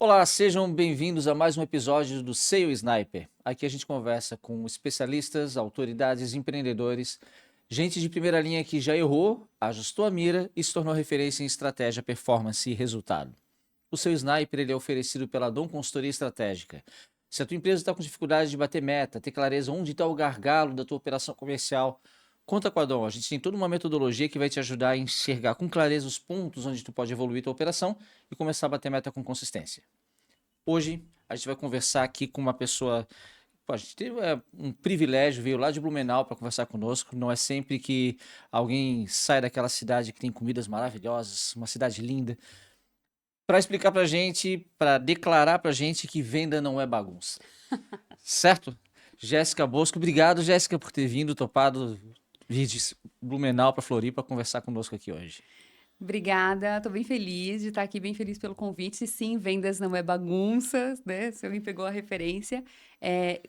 Olá, sejam bem-vindos a mais um episódio do Sale Sniper. Aqui a gente conversa com especialistas, autoridades, empreendedores, gente de primeira linha que já errou, ajustou a mira e se tornou referência em estratégia, performance e resultado. O Sale Sniper ele é oferecido pela Dom Consultoria Estratégica. Se a tua empresa está com dificuldade de bater meta, ter clareza onde está o gargalo da tua operação comercial, conta com a Dom. A gente tem toda uma metodologia que vai te ajudar a enxergar com clareza os pontos onde tu pode evoluir tua operação e começar a bater meta com consistência. Hoje a gente vai conversar aqui com uma pessoa. Pô, a gente teve um privilégio, veio lá de Blumenau para conversar conosco. Não é sempre que alguém sai daquela cidade que tem comidas maravilhosas, uma cidade linda, para explicar para a gente, para declarar para a gente que venda não é bagunça. Certo? Jéssica Bosco, obrigado, Jéssica, por ter vindo, topado vir de Blumenau para Floripa conversar conosco aqui hoje. Obrigada, estou bem feliz de estar aqui, bem feliz pelo convite. E sim, vendas não é bagunça, né? Se alguém pegou a referência.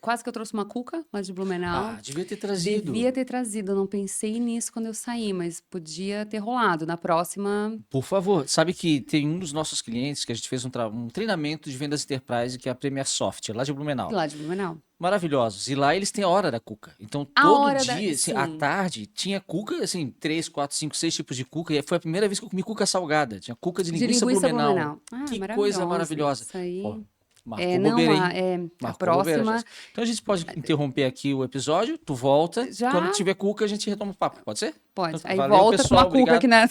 Quase que eu trouxe uma cuca lá de Blumenau. Ah, devia ter trazido. Devia ter trazido, eu não pensei nisso quando eu saí, mas podia ter rolado. Na próxima, Por favor, sabe que tem um dos nossos clientes que a gente fez um treinamento de vendas enterprise, que é a Premier Soft, lá de Blumenau. lá de Blumenau. Maravilhosos. E lá eles têm a hora da cuca. Então, A todo hora da. dia, assim, à Sim, tarde, tinha cuca, assim, 3, 4, 5, 6 tipos de cuca. E foi a primeira vez que eu comi cuca salgada. Tinha cuca de de linguiça linguiça Blumenau. Blumenau. Ah, Que coisa maravilhoso. maravilhosa. Isso Pô, aí. marcou Não, bobeira, hein? a Marcou bobeira, próxima. Jéssica. Então a gente pode interromper aqui o episódio, tu volta. Quando Já tiver cuca, a gente retoma o papo. Pode ser? pode. Então, Aí valeu, volta com uma pessoal. cuca aqui Obrigado.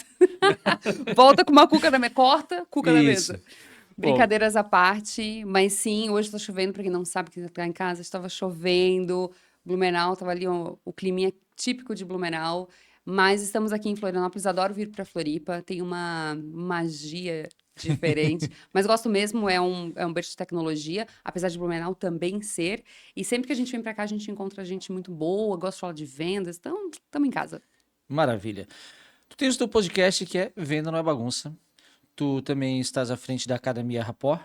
na. Volta com uma cuca na mesa. Corta, cuca na Isso. mesa. Bom, Brincadeiras à parte, mas sim, hoje está chovendo, para quem não sabe que tá em casa, estava chovendo, Blumenau, estava ali o climinha típico de Blumenau, mas estamos aqui em Florianópolis, adoro vir para Floripa, tem uma magia diferente, mas gosto mesmo, é um berço de tecnologia, apesar de Blumenau também ser, e sempre que a gente vem para cá, a gente encontra gente muito boa, gosta de falar de vendas, então estamos em casa. maravilha. Tu tens o teu podcast que é Venda Não é Bagunça. Tu também estás à frente da Academia Rapport,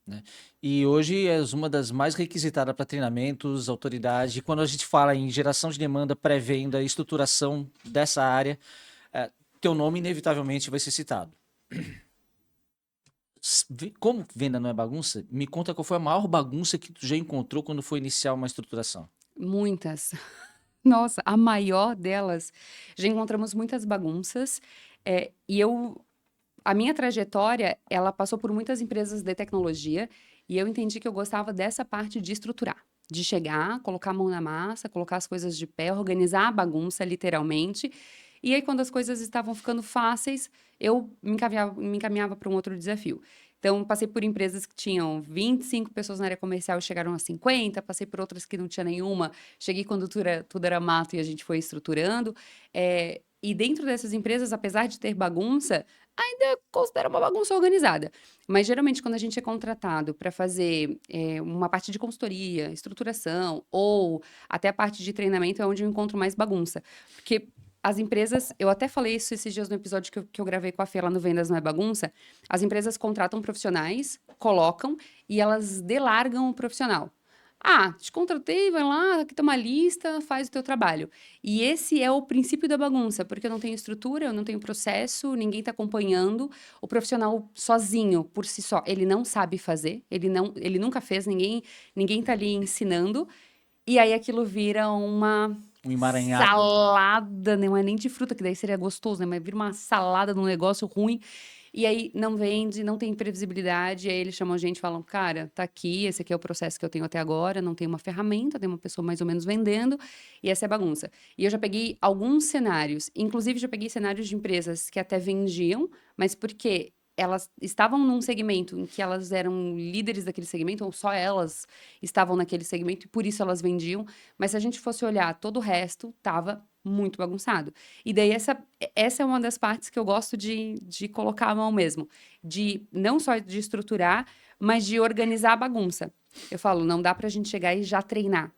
né? E hoje és uma das mais requisitadas para treinamentos, autoridade. E quando a gente fala em geração de demanda, pré-venda, estruturação dessa área, teu nome inevitavelmente vai ser citado. Como venda não é bagunça, me conta qual foi a maior bagunça que tu já encontrou quando foi iniciar uma estruturação. Muitas. Nossa, a maior delas, já encontramos muitas bagunças, e a minha trajetória, ela passou por muitas empresas de tecnologia, e eu entendi que eu gostava dessa parte de estruturar, de chegar, colocar a mão na massa, colocar as coisas de pé, organizar a bagunça, literalmente. E aí, quando as coisas estavam ficando fáceis, eu me encaminhava para um outro desafio. Então, passei por empresas que tinham 25 pessoas na área comercial e chegaram a 50, passei por outras que não tinha nenhuma, cheguei quando tudo era mato e a gente foi estruturando. E dentro dessas empresas, apesar de ter bagunça, ainda considero uma bagunça organizada. Mas geralmente, quando a gente é contratado para fazer uma parte de consultoria, estruturação, ou até a parte de treinamento, é onde eu encontro mais bagunça. Porque as empresas, eu até falei isso esses dias no episódio que eu gravei com a Fê lá no Vendas Não é Bagunça. As empresas contratam profissionais, colocam e elas delargam o profissional. Ah, te contratei, vai lá, aqui tá uma lista, faz o teu trabalho. E esse é o princípio da bagunça, porque eu não tenho estrutura, eu não tenho processo, ninguém está acompanhando. O profissional sozinho, por si só, ele não sabe fazer, ele nunca fez, ninguém tá ali ensinando. E aí aquilo vira uma Um emaranhado. salada, não é nem de fruta, que daí seria gostoso, né? Mas vira uma salada de um negócio ruim. E aí não vende, não tem previsibilidade. E aí eles chamam a gente e falam: cara, tá aqui, esse aqui é o processo que eu tenho até agora, não tem uma ferramenta, tem uma pessoa mais ou menos vendendo, e essa é a bagunça. E eu já peguei alguns cenários, inclusive já peguei cenários de empresas que até vendiam, mas porque elas estavam num segmento em que elas eram líderes daquele segmento, ou só elas estavam naquele segmento, e por isso elas vendiam. Mas se a gente fosse olhar todo o resto, tava muito bagunçado. E daí essa é uma das partes que eu gosto de colocar a mão mesmo. De não só de estruturar, mas de organizar a bagunça. Eu falo, não dá pra gente chegar e já treinar.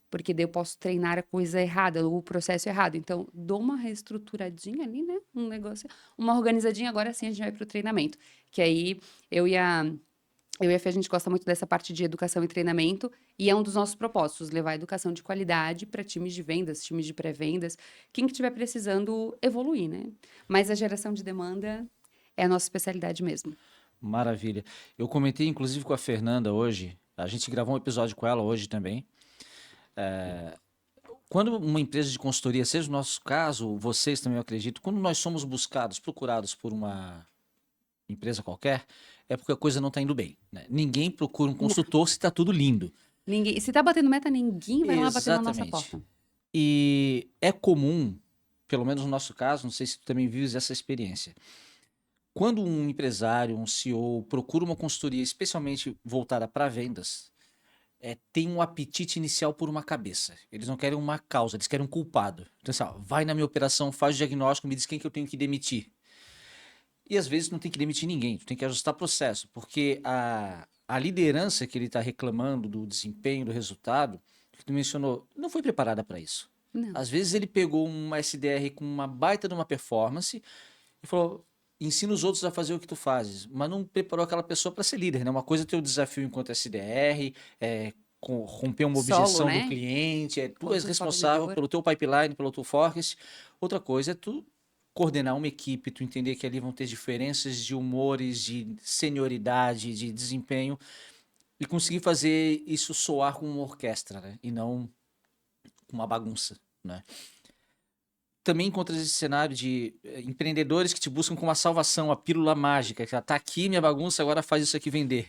Porque daí eu posso treinar a coisa errada, o processo errado. Então, dou uma reestruturadinha ali, né? Um negócio, uma organizadinha, agora sim a gente vai pro treinamento. Que aí eu e a eu e a Fê, a gente gosta muito dessa parte de educação e treinamento, e é um dos nossos propósitos, levar educação de qualidade para times de vendas, times de pré-vendas, quem que estiver precisando evoluir, né? Mas a geração de demanda é a nossa especialidade mesmo. Maravilha. Eu comentei, inclusive, com a Fernanda hoje. A gente gravou um episódio com ela hoje também. Quando uma empresa de consultoria, seja o nosso caso, vocês também, eu acredito, quando nós somos buscados, procurados por uma empresa qualquer, é porque a coisa não está indo bem, né? Ninguém procura um Não, consultor se está tudo lindo. ninguém, se tá batendo meta, ninguém vai lá bater na nossa Exatamente. porta. E é comum, pelo menos no nosso caso, não sei se tu também vives essa experiência. Quando um empresário, um CEO procura uma consultoria especialmente voltada para vendas, tem um apetite inicial por uma cabeça. Eles não querem uma causa, eles querem um culpado. Então, assim, ó, vai na minha operação, faz o diagnóstico, me diz quem que eu tenho que demitir. E às vezes não tem que demitir ninguém, tu tem que ajustar processo, porque a liderança que ele está reclamando do desempenho, do resultado, que tu mencionou, não foi preparada para isso. Não. Às vezes ele pegou uma SDR com uma baita de uma performance e falou, ensina os outros a fazer o que tu fazes, mas não preparou aquela pessoa para ser líder, né? Uma coisa é teu desafio enquanto SDR, romper uma Solo, objeção do né? cliente, tu és Quanto solo responsável vendedor. pelo teu pipeline, pelo teu forecast. Outra coisa é tu coordenar uma equipe, tu entender que ali vão ter diferenças de humores, de senioridade, de desempenho, e conseguir fazer isso soar como uma orquestra, né? E não uma bagunça, né? Também encontra esse cenário de empreendedores que te buscam com uma salvação, a pílula mágica, que já tá aqui minha bagunça, agora faz isso aqui vender.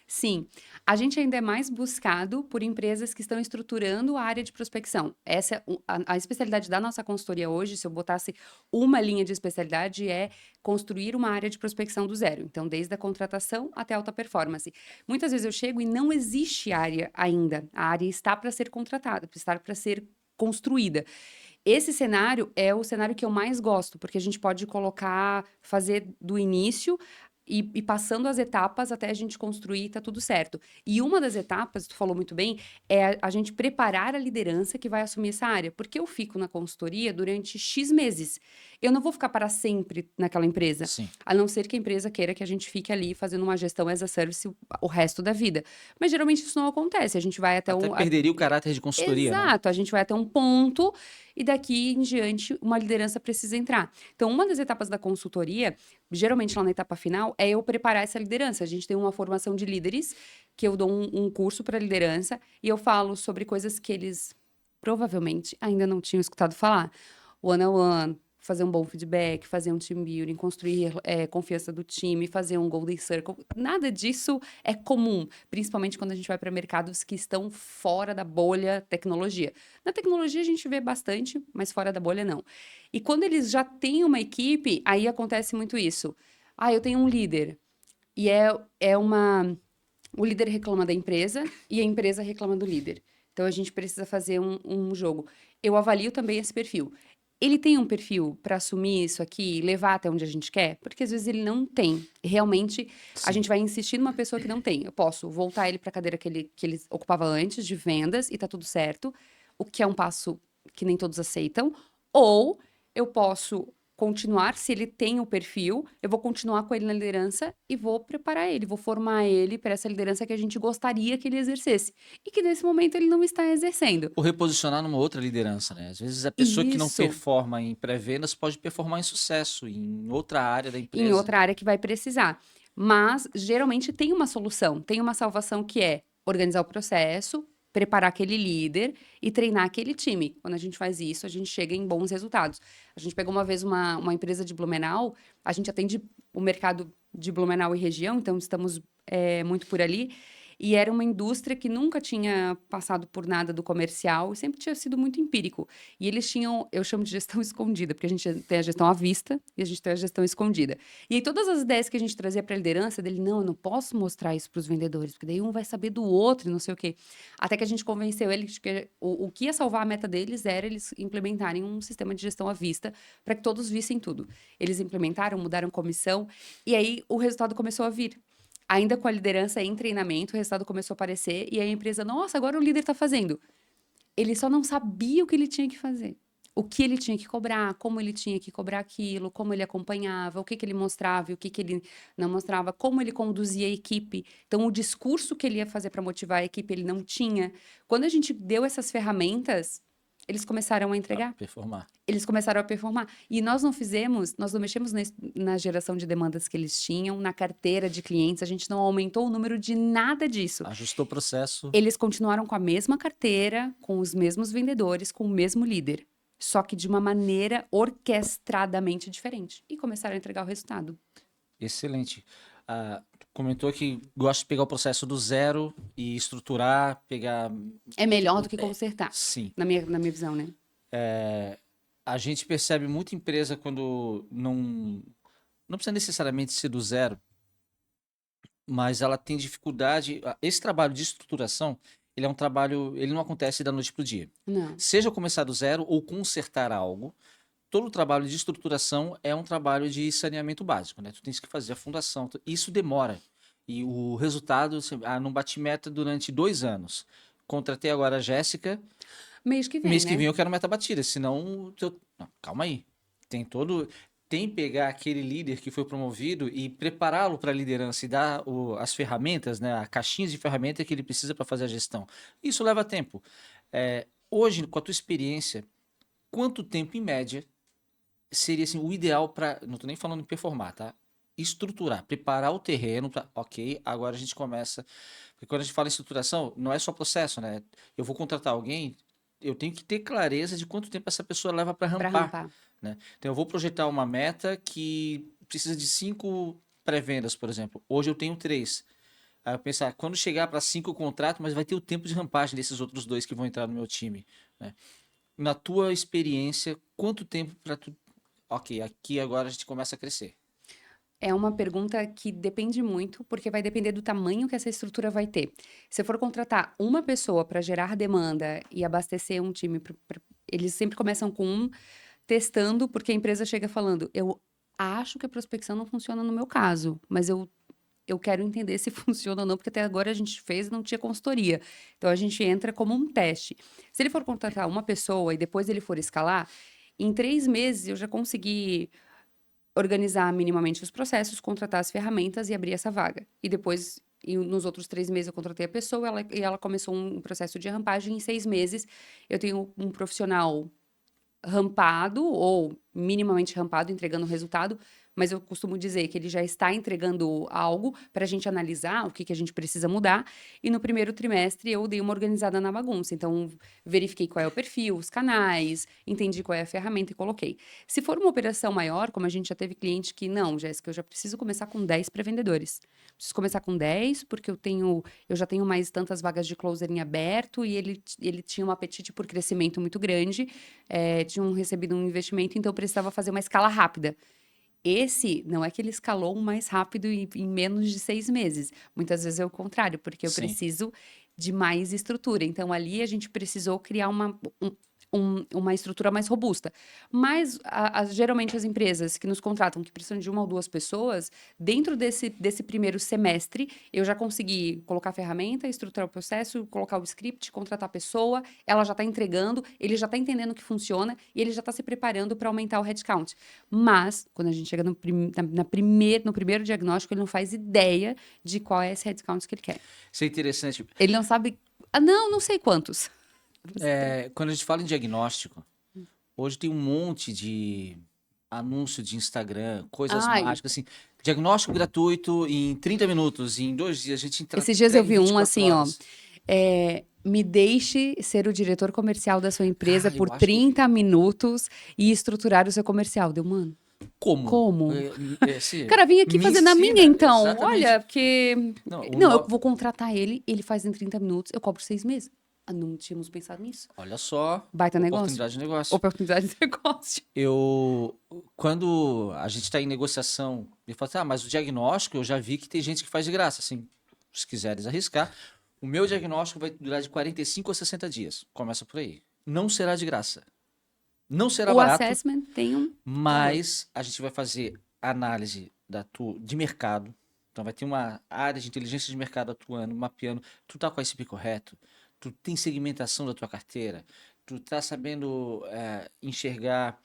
Sim, a gente ainda é mais buscado por empresas que estão estruturando a área de prospecção. Essa é a especialidade da nossa consultoria hoje, se eu botasse uma linha de especialidade, é construir uma área de prospecção do zero. Então, desde a contratação até a alta performance. Muitas vezes eu chego e não existe área ainda. A área está para ser contratada, está para ser construída. Esse cenário é o cenário que eu mais gosto, porque a gente pode colocar, fazer do início e passando as etapas até a gente construir, tá tudo certo. E uma das etapas, tu falou muito bem, é a gente preparar a liderança que vai assumir essa área. Porque eu fico na consultoria durante X meses. Eu não vou ficar para sempre naquela empresa, Sim. a não ser que a empresa queira que a gente fique ali fazendo uma gestão as a service o resto da vida. Mas geralmente isso não acontece. A gente vai até Até um. perderia o caráter de consultoria, né? Exato, a gente vai até um ponto e daqui em diante uma liderança precisa entrar. Então, uma das etapas da consultoria, geralmente lá na etapa final, é eu preparar essa liderança. A gente tem uma formação de líderes, que eu dou um curso para liderança e eu falo sobre coisas que eles provavelmente ainda não tinham escutado falar. One-on-one, fazer um bom feedback, fazer um team building, construir confiança do time, fazer um golden circle. Nada disso é comum, principalmente quando a gente vai para mercados que estão fora da bolha tecnologia. Na tecnologia a gente vê bastante, mas fora da bolha não. E quando eles já têm uma equipe, aí acontece muito isso. Ah, eu tenho um líder. E é uma. O líder reclama da empresa e a empresa reclama do líder. Então a gente precisa fazer um jogo. Eu avalio também esse perfil. Ele tem um perfil para assumir isso aqui e levar até onde a gente quer? Porque às vezes ele não tem. Realmente, a Sim. gente vai insistir numa pessoa que não tem. Eu posso voltar ele para a cadeira que ele ocupava antes, de vendas, e tá tudo certo. O que é um passo que nem todos aceitam. Ou eu posso continuar, se ele tem o perfil, eu vou continuar com ele na liderança e vou preparar ele, vou formar ele para essa liderança que a gente gostaria que ele exercesse. E que nesse momento ele não está exercendo. Ou reposicionar numa outra liderança, né? Às vezes a pessoa que não Isso. performa em pré-vendas pode performar em sucesso em outra área da Em empresa. outra área que vai precisar. Mas, geralmente, tem uma solução, tem uma salvação que é organizar o processo, preparar aquele líder e treinar aquele time. Quando a gente faz isso, a gente chega em bons resultados. A gente pegou uma vez uma empresa de Blumenau, a gente atende o mercado de Blumenau e região, então estamos muito por ali. E era uma indústria que nunca tinha passado por nada do comercial e sempre tinha sido muito empírico. E eles tinham, eu chamo de gestão escondida, porque a gente tem a gestão à vista e a gente tem a gestão escondida. E aí todas as ideias que a gente trazia para a liderança dele, não, eu não posso mostrar isso para os vendedores, porque daí um vai saber do outro e não sei o quê. Até que a gente convenceu ele de que o que ia salvar a meta deles era eles implementarem um sistema de gestão à vista para que todos vissem tudo. Eles implementaram, mudaram comissão e aí o resultado começou a vir. Ainda com a liderança em treinamento, o resultado começou a aparecer e aí a empresa, nossa, agora o líder está fazendo. Ele só não sabia o que ele tinha que fazer. O que ele tinha que cobrar, como ele tinha que cobrar aquilo, como ele acompanhava, o que ele mostrava e o que ele não mostrava, como ele conduzia a equipe. Então, o discurso que ele ia fazer para motivar a equipe, ele não tinha. Quando a gente deu essas ferramentas, eles começaram a entregar. Performar. Eles começaram a performar. E nós não mexemos na geração de demandas que eles tinham, na carteira de clientes, a gente não aumentou o número de nada disso. Ajustou o processo. Eles continuaram com a mesma carteira, com os mesmos vendedores, com o mesmo líder. Só que de uma maneira orquestradamente diferente. E começaram a entregar o resultado. Excelente. Tu comentou que gosta de pegar o processo do zero e estruturar, pegar... É melhor do que consertar, Sim. na minha visão, né? A gente percebe muita empresa quando não precisa necessariamente ser do zero, mas ela tem dificuldade. Esse trabalho de estruturação, ele é um trabalho, ele não acontece da noite para o dia. Não. Seja começar do zero ou consertar algo, todo o trabalho de estruturação é um trabalho de saneamento básico, né? Tu tens que fazer a fundação, isso demora. E o resultado, não bati meta durante 2 anos. Contratei agora a Jéssica. Mês que vem, Mês né? que vem eu quero meta batida, senão... Não, calma aí. Tem pegar aquele líder que foi promovido e prepará-lo para a liderança e dar as ferramentas, né, a caixinha de ferramentas que ele precisa para fazer a gestão. Isso leva tempo. Hoje, com a tua experiência, quanto tempo, em média, seria assim, o ideal para... Não estou nem falando em performar, tá? Estruturar, preparar o terreno para... Ok, agora a gente começa... Porque quando a gente fala em estruturação, não é só processo, né? Eu vou contratar alguém, eu tenho que ter clareza de quanto tempo essa pessoa leva para Pra rampar, rampar. né? Então eu vou projetar uma meta que precisa de 5 pré-vendas, por exemplo. Hoje eu tenho 3. Aí eu pensar, quando chegar para 5 contratos, mas vai ter o tempo de rampagem desses outros 2 que vão entrar no meu time, né? Na tua experiência, quanto tempo para tu... Ok, aqui agora a gente começa a crescer. É uma pergunta que depende muito, porque vai depender do tamanho que essa estrutura vai ter. Se for contratar uma pessoa para gerar demanda e abastecer um time, eles sempre começam com testando, porque a empresa chega falando: eu acho que a prospecção não funciona no meu caso, mas eu quero entender se funciona ou não, porque até agora a gente fez e não tinha consultoria. Então a gente entra como um teste. Se ele for contratar uma pessoa e depois ele for escalar, em 3 meses eu já consegui organizar minimamente os processos, contratar as ferramentas e abrir essa vaga. E depois, nos outros 3 meses, eu contratei a pessoa e ela começou um processo de rampagem. Em 6 meses, eu tenho um profissional rampado ou minimamente rampado, entregando resultado, mas eu costumo dizer que ele já está entregando algo para a gente analisar o que a gente precisa mudar. E no primeiro trimestre eu dei uma organizada na bagunça. Então, verifiquei qual é o perfil, os canais, entendi qual é a ferramenta e coloquei. Se for uma operação maior, como a gente já teve cliente que, não, Jéssica, eu já preciso começar com 10 pré-vendedores. Preciso começar com 10, porque eu já tenho mais tantas vagas de closer em aberto e ele tinha um apetite por crescimento muito grande, tinham recebido um investimento, então eu precisava fazer uma escala rápida. Esse não é que ele escalou mais rápido em menos de 6 meses. Muitas vezes é o contrário, porque eu Sim. preciso de mais estrutura. Então, ali a gente precisou criar uma estrutura mais robusta. Mas, geralmente, as empresas que nos contratam, que precisam de 1 ou 2 pessoas, dentro desse primeiro semestre, eu já consegui colocar a ferramenta, estruturar o processo, colocar o script, contratar a pessoa, ela já está entregando, ele já está entendendo que funciona e ele já está se preparando para aumentar o headcount. Mas, quando a gente chega no primeiro diagnóstico, ele não faz ideia de qual é esse headcount que ele quer. Isso é interessante. Ele não sabe... não sei quantos. Quando a gente fala em diagnóstico, hoje tem um monte de anúncio de Instagram, coisas mágicas, assim, diagnóstico gratuito em 30 minutos, em 2 dias, a gente Esses dias eu vi um 24 assim, ó, horas. me deixe ser o diretor comercial da sua empresa Ah, eu por acho que eu 30 minutos e estruturar o seu comercial. Deu, mano, como? Assim, Cara, vim aqui me fazer na minha, ensina, então. exatamente. Olha, porque... Não, Não, eu vou contratar ele faz em 30 minutos, eu cobro 6 meses. Não tínhamos pensado nisso. olha só, Baita negócio. oportunidade de negócio. Oportunidade de negócio. Quando a gente está em negociação, eu falo assim, mas o diagnóstico eu já vi que tem gente que faz de graça, assim, se quiseres arriscar, o meu diagnóstico vai durar de 45 a 60 dias, começa por aí. Não será de graça. Não será barato. O assessment tem um... Mas a gente vai fazer análise de mercado. Então vai ter uma área de inteligência de mercado atuando, mapeando. Tu tá com a ICP correto? Tu tem segmentação da tua carteira? Tu tá sabendo enxergar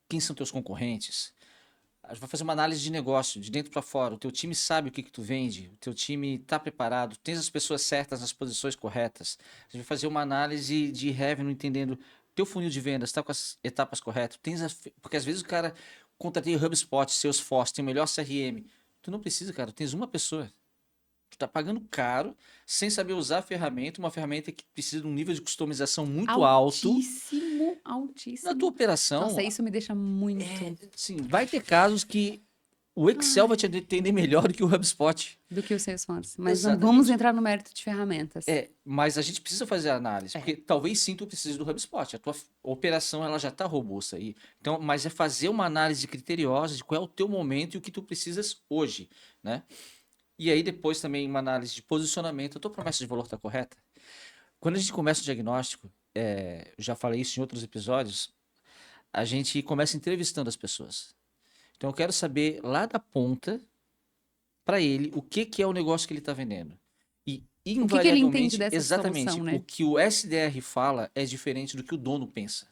quem são teus concorrentes? A gente vai fazer uma análise de negócio, de dentro para fora. O teu time sabe o que tu vende, o teu time está preparado, tens as pessoas certas nas posições corretas. A gente vai fazer uma análise de revenue, entendendo teu funil de vendas está com as etapas corretas, porque às vezes o cara contratei o HubSpot, Salesforce, tem o melhor CRM. Tu não precisa, cara, tu tens uma pessoa. Tu tá pagando caro, sem saber usar a ferramenta, uma ferramenta que precisa de um nível de customização muito alto. Altíssimo, Na tua altíssimo. operação, Nossa, isso me deixa muito. sim, vai ter casos que o Excel vai te atender melhor do que o HubSpot. Do que o Salesforce. Mas não Exatamente. vamos entrar no mérito de ferramentas. Mas a gente precisa fazer a análise, porque talvez sim tu precise do HubSpot. A tua operação ela já está robusta aí. Então, mas é fazer uma análise criteriosa de qual é o teu momento e o que tu precisas hoje, né? E aí depois também uma análise de posicionamento. A tua promessa de valor está correta? Quando a gente começa o diagnóstico, já falei isso em outros episódios, a gente começa entrevistando as pessoas. Então eu quero saber lá da ponta para ele o que é o negócio que ele está vendendo. E O que ele entende invariavelmente, dessa exatamente, solução, né? o que o SDR fala é diferente do que o dono pensa.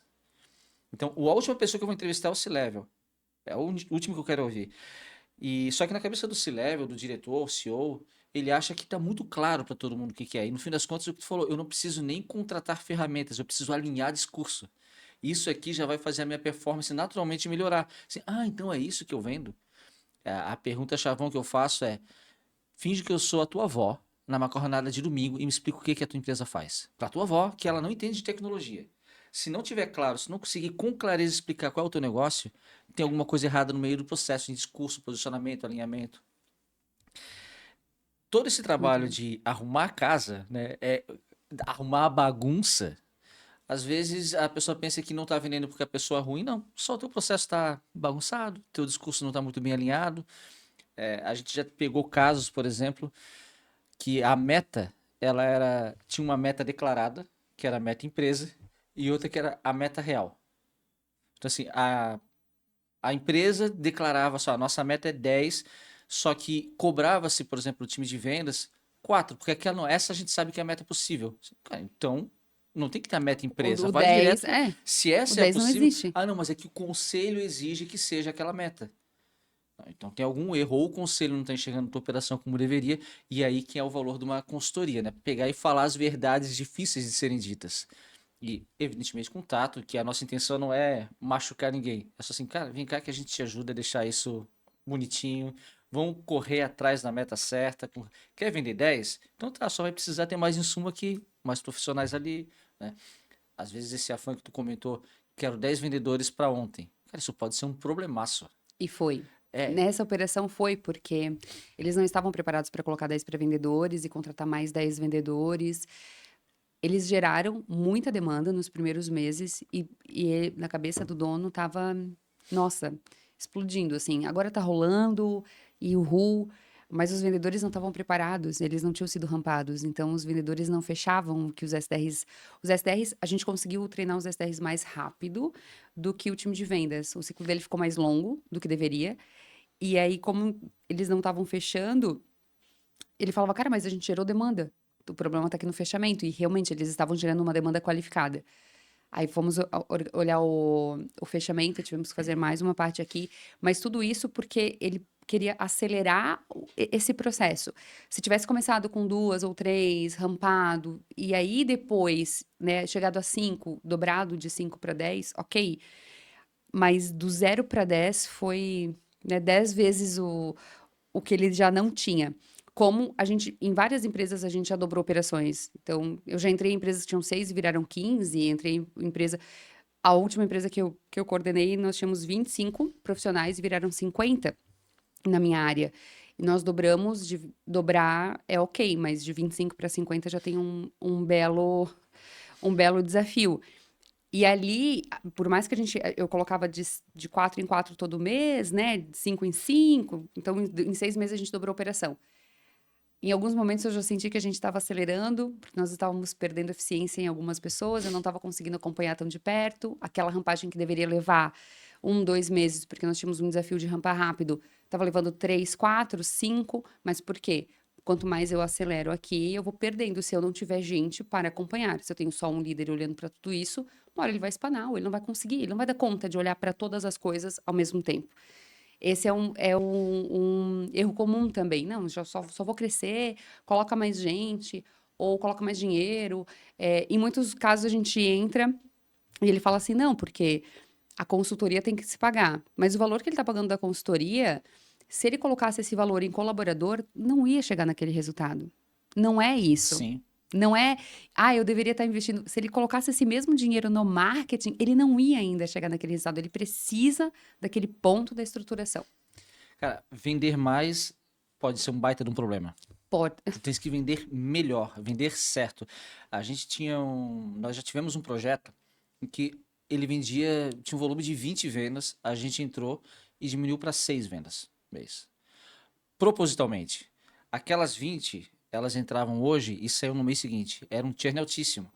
Então, a última pessoa que eu vou entrevistar é o C-Level. É o último que eu quero ouvir. E só que na cabeça do C-Level, do diretor, CEO, ele acha que está muito claro para todo mundo o que é. E no fim das contas, o que tu falou, eu não preciso nem contratar ferramentas, eu preciso alinhar discurso. Isso aqui já vai fazer a minha performance naturalmente melhorar. Assim, então é isso que eu vendo? A pergunta chavão que eu faço é: finge que eu sou a tua avó na macarronada de domingo e me explica o que a tua empresa faz. Para tua avó, que ela não entende de tecnologia. Se não tiver claro, se não conseguir com clareza explicar qual é o teu negócio, tem alguma coisa errada no meio do processo de discurso, posicionamento, alinhamento. Todo esse Muito trabalho bom. de arrumar a casa, né, arrumar a bagunça. Às vezes a pessoa pensa que não está vendendo porque a pessoa é ruim, não. Só o teu processo está bagunçado, teu discurso não está muito bem alinhado. A gente já pegou casos, por exemplo, que a meta, tinha uma meta declarada, que era a meta empresa, e outra que era a meta real. Então, assim, a empresa declarava só, a nossa meta é 10, só que cobrava-se, por exemplo, o time de vendas, 4, porque essa a gente sabe que é a meta possível. Cara, então, não tem que ter a meta empresa, O vai 10, direto, se o essa é 10 não possível, existe. não, mas é que o conselho exige que seja aquela meta. Então tem algum erro, ou o conselho não está enxergando a tua operação como deveria, e aí que é o valor de uma consultoria, né? Pegar e falar as verdades difíceis de serem ditas. E, evidentemente, com tato, que a nossa intenção não é machucar ninguém. É só assim, cara, vem cá que a gente te ajuda a deixar isso bonitinho. Vamos correr atrás da meta certa. Quer vender 10? Então tá, só vai precisar ter mais insumo aqui, mais profissionais ali, né? Às vezes esse afã que tu comentou, quero 10 vendedores para ontem. Cara, isso pode ser um problemaço. E foi. É, Nessa operação foi porque eles não estavam preparados para colocar 10 pré-vendedores e contratar mais 10 vendedores. Eles geraram muita demanda nos primeiros meses e na cabeça do dono tava, nossa, explodindo, assim. Agora tá rolando e mas os vendedores não estavam preparados, eles não tinham sido rampados. Então, os vendedores não fechavam o que os SDRs... Os SDRs, a gente conseguiu treinar os SDRs mais rápido do que o time de vendas. O ciclo dele ficou mais longo do que deveria. E aí, como eles não estavam fechando, ele falava, cara, mas a gente gerou demanda. O problema está aqui no fechamento. E realmente eles estavam gerando uma demanda qualificada. Aí fomos olhar o fechamento, tivemos que fazer mais uma parte aqui. Mas tudo isso porque ele queria acelerar esse processo. Se tivesse começado com 2 ou 3, rampado, e aí depois, né, chegado a 5, dobrado de 5 para 10, ok. Mas do 0 para 10 foi, né, 10 vezes o que ele já não tinha. Como a gente, em várias empresas, a gente já dobrou operações. Então, eu já entrei em empresas que tinham 6 e viraram 15, entrei em empresa. A última empresa que eu coordenei, nós tínhamos 25 profissionais e viraram 50 na minha área. E nós dobramos, dobrar é ok, mas de 25 para 50 já tem um belo desafio. E ali, por mais que eu colocava de 4 em 4 todo mês, né? De 5 em 5, então em 6 meses a gente dobrou a operação. Em alguns momentos eu já senti que a gente estava acelerando, porque nós estávamos perdendo eficiência em algumas pessoas, eu não estava conseguindo acompanhar tão de perto. Aquela rampagem que deveria levar 1, 2 meses, porque nós tínhamos um desafio de rampar rápido, estava levando 3, 4, 5, mas por quê? Quanto mais eu acelero aqui, eu vou perdendo se eu não tiver gente para acompanhar. Se eu tenho só um líder olhando para tudo isso, uma hora ele vai espanar, ou ele não vai conseguir, ele não vai dar conta de olhar para todas as coisas ao mesmo tempo. Esse é um erro comum também. Não, já só vou crescer, coloca mais gente, ou coloca mais dinheiro. Em muitos casos a gente entra E ele fala assim, não, porque a consultoria tem que se pagar. Mas o valor que ele está pagando da consultoria, se ele colocasse esse valor em colaborador, não ia chegar naquele resultado. Não é isso. Sim. Não é, eu deveria estar investindo. Se ele colocasse esse mesmo dinheiro no marketing, ele não ia ainda chegar naquele resultado. Ele precisa daquele ponto da estruturação. Cara, vender mais pode ser um baita de um problema. Pode. Tu tens que vender melhor, vender certo. Nós já tivemos um projeto em que ele tinha um volume de 20 vendas, a gente entrou e diminuiu para 6 vendas mês. Propositalmente. Aquelas 20, elas entravam hoje e saíam no mês seguinte. Era um churn altíssimo.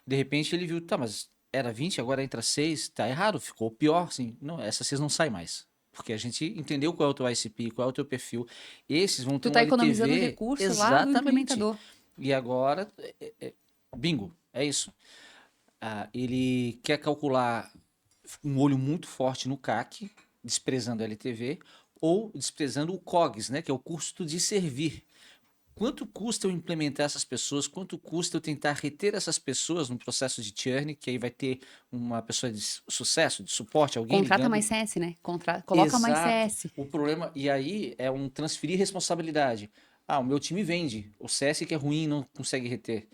De repente ele viu, tá, mas era 20, agora entra 6, tá errado, ficou pior, assim. Não, essas 6 não saem mais. Porque a gente entendeu qual é o teu ICP, qual é o teu perfil. Esses vão ter Tu um tá economizando LTV. recurso lá do Exatamente. implementador. E agora, bingo, é isso. Ele quer calcular um olho muito forte no CAC, desprezando a LTV, ou desprezando o COGS, né, que é o custo de servir. Quanto custa eu implementar essas pessoas? Quanto custa eu tentar reter essas pessoas no processo de churn, que aí vai ter uma pessoa de sucesso, de suporte, alguém Contrata ligando. mais CS, né? Coloca mais Exato. CS. O problema, e aí é um transferir responsabilidade. O meu time vende, o CS que é ruim não consegue reter.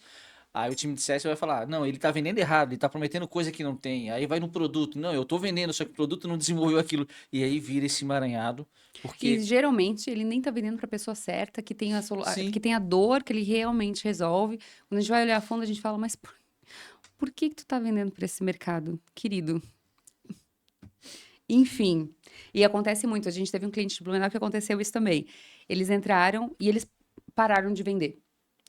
Aí o time de CS vai falar, não, ele tá vendendo errado, ele tá prometendo coisa que não tem. Aí vai no produto, não, eu tô vendendo, só que o produto não desenvolveu aquilo. E aí vira esse emaranhado, E porque, geralmente ele nem tá vendendo para a pessoa certa, que tem que sim, tem a dor que ele realmente resolve. Quando a gente vai olhar a fundo, a gente fala, mas por que que tu tá vendendo para esse mercado, querido? Enfim, e acontece muito. A gente teve um cliente de Blumenau que aconteceu isso também. Eles entraram e eles pararam de vender.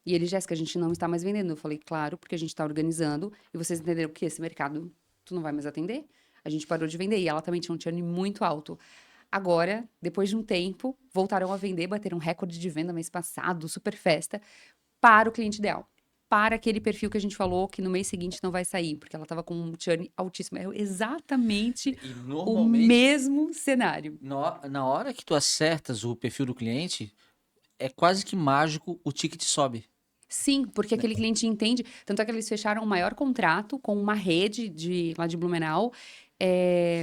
E ele, Jéssica, a gente não está mais vendendo. Eu falei, claro, porque a gente está organizando e vocês entenderam que esse mercado tu não vai mais atender. A gente parou de vender e ela também tinha um churn muito alto. Agora, depois de um tempo, voltaram a vender, bateram um recorde de venda mês passado, super festa, para o cliente ideal. Para aquele perfil que a gente falou que no mês seguinte não vai sair, porque ela estava com um churn altíssimo. É exatamente e o normalmente, mesmo cenário. na hora que tu acertas o perfil do cliente, é quase que mágico, o ticket sobe. Sim, porque Né? aquele cliente entende. Tanto é que eles fecharam o maior contrato com uma rede lá de Blumenau,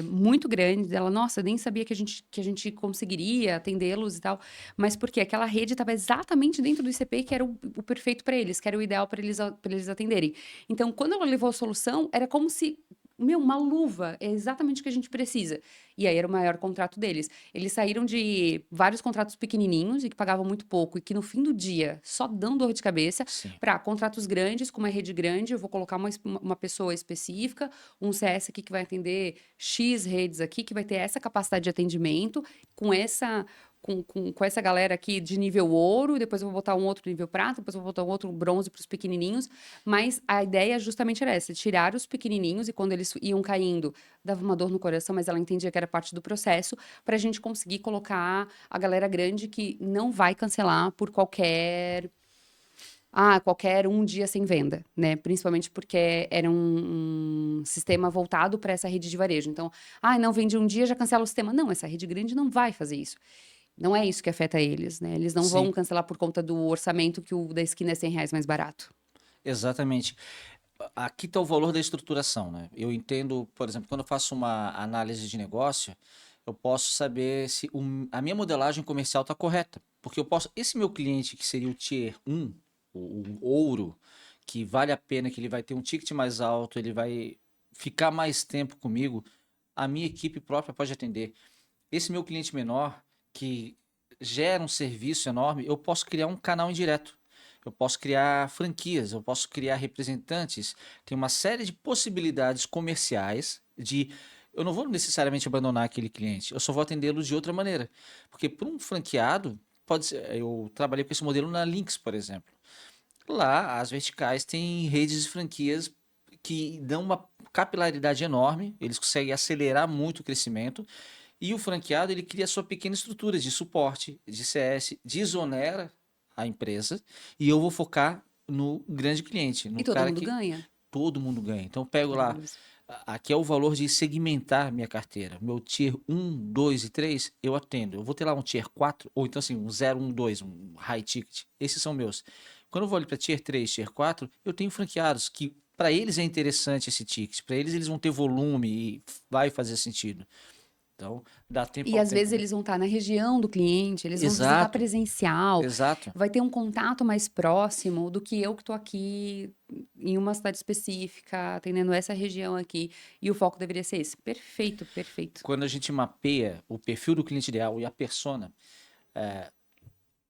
muito grande. Ela, nossa, eu nem sabia que a gente conseguiria atendê-los e tal. Mas porque aquela rede estava exatamente dentro do ICP, que era o perfeito para eles, que era o ideal para eles atenderem. Então, quando ela levou a solução, era como se. Meu, uma luva, é exatamente o que a gente precisa. E aí era o maior contrato deles. Eles saíram de vários contratos pequenininhos e que pagavam muito pouco e que no fim do dia só dão dor de cabeça Sim. para contratos grandes, com uma rede grande. Eu vou colocar uma pessoa específica, um CS aqui que vai atender X redes aqui, que vai ter essa capacidade de atendimento, com essa. Com essa galera aqui de nível ouro, depois eu vou botar um outro nível prata, depois eu vou botar um outro bronze para os pequenininhos. Mas a ideia justamente era essa: tirar os pequenininhos e quando eles iam caindo, dava uma dor no coração, mas ela entendia que era parte do processo, para a gente conseguir colocar a galera grande que não vai cancelar por qualquer um dia sem venda, né? Principalmente porque era um sistema voltado para essa rede de varejo. Então, não vende um dia, já cancela o sistema. Não, essa rede grande não vai fazer isso. Não é isso que afeta eles, né? Eles não vão Sim, cancelar por conta do orçamento que o da esquina é R$ 100 mais barato. exatamente. Aqui está o valor da estruturação, né? Eu entendo, por exemplo, quando eu faço uma análise de negócio, eu posso saber se a minha modelagem comercial está correta. Porque eu posso. Esse meu cliente, que seria o Tier 1, o ouro, que vale a pena, que ele vai ter um ticket mais alto, ele vai ficar mais tempo comigo, a minha equipe própria pode atender. Esse meu cliente menor, que gera um serviço enorme, eu posso criar um canal indireto. Eu posso criar franquias, eu posso criar representantes. Tem uma série de possibilidades comerciais de. Eu não vou necessariamente abandonar aquele cliente, eu só vou atendê-lo de outra maneira. Porque para um franqueado, pode ser. Eu trabalhei com esse modelo na Lynx, por exemplo. Lá, as verticais têm redes de franquias que dão uma capilaridade enorme, eles conseguem acelerar muito o crescimento. E o franqueado, ele cria sua pequena estrutura de suporte, de CS, desonera a empresa e eu vou focar no grande cliente, E no todo cara mundo que ganha. todo mundo ganha. Então eu pego lá, Maravilhoso. aqui é o valor de segmentar minha carteira. Meu tier 1, 2 e 3 eu atendo. Eu vou ter lá um tier 4 ou então assim, um 0, 1, 2, um high ticket. Esses são meus. Quando eu vou ali para tier 3, tier 4, eu tenho franqueados que para eles é interessante esse ticket, para eles vão ter volume e vai fazer sentido. Então, dá tempo E ao às vezes tempo. eles vão estar na região do cliente, eles vão visitar Exato, presencial, exato. vai ter um contato mais próximo do que eu que estou aqui em uma cidade específica, atendendo essa região aqui, e o foco deveria ser esse. Perfeito, perfeito. Quando a gente mapeia o perfil do cliente ideal e a persona,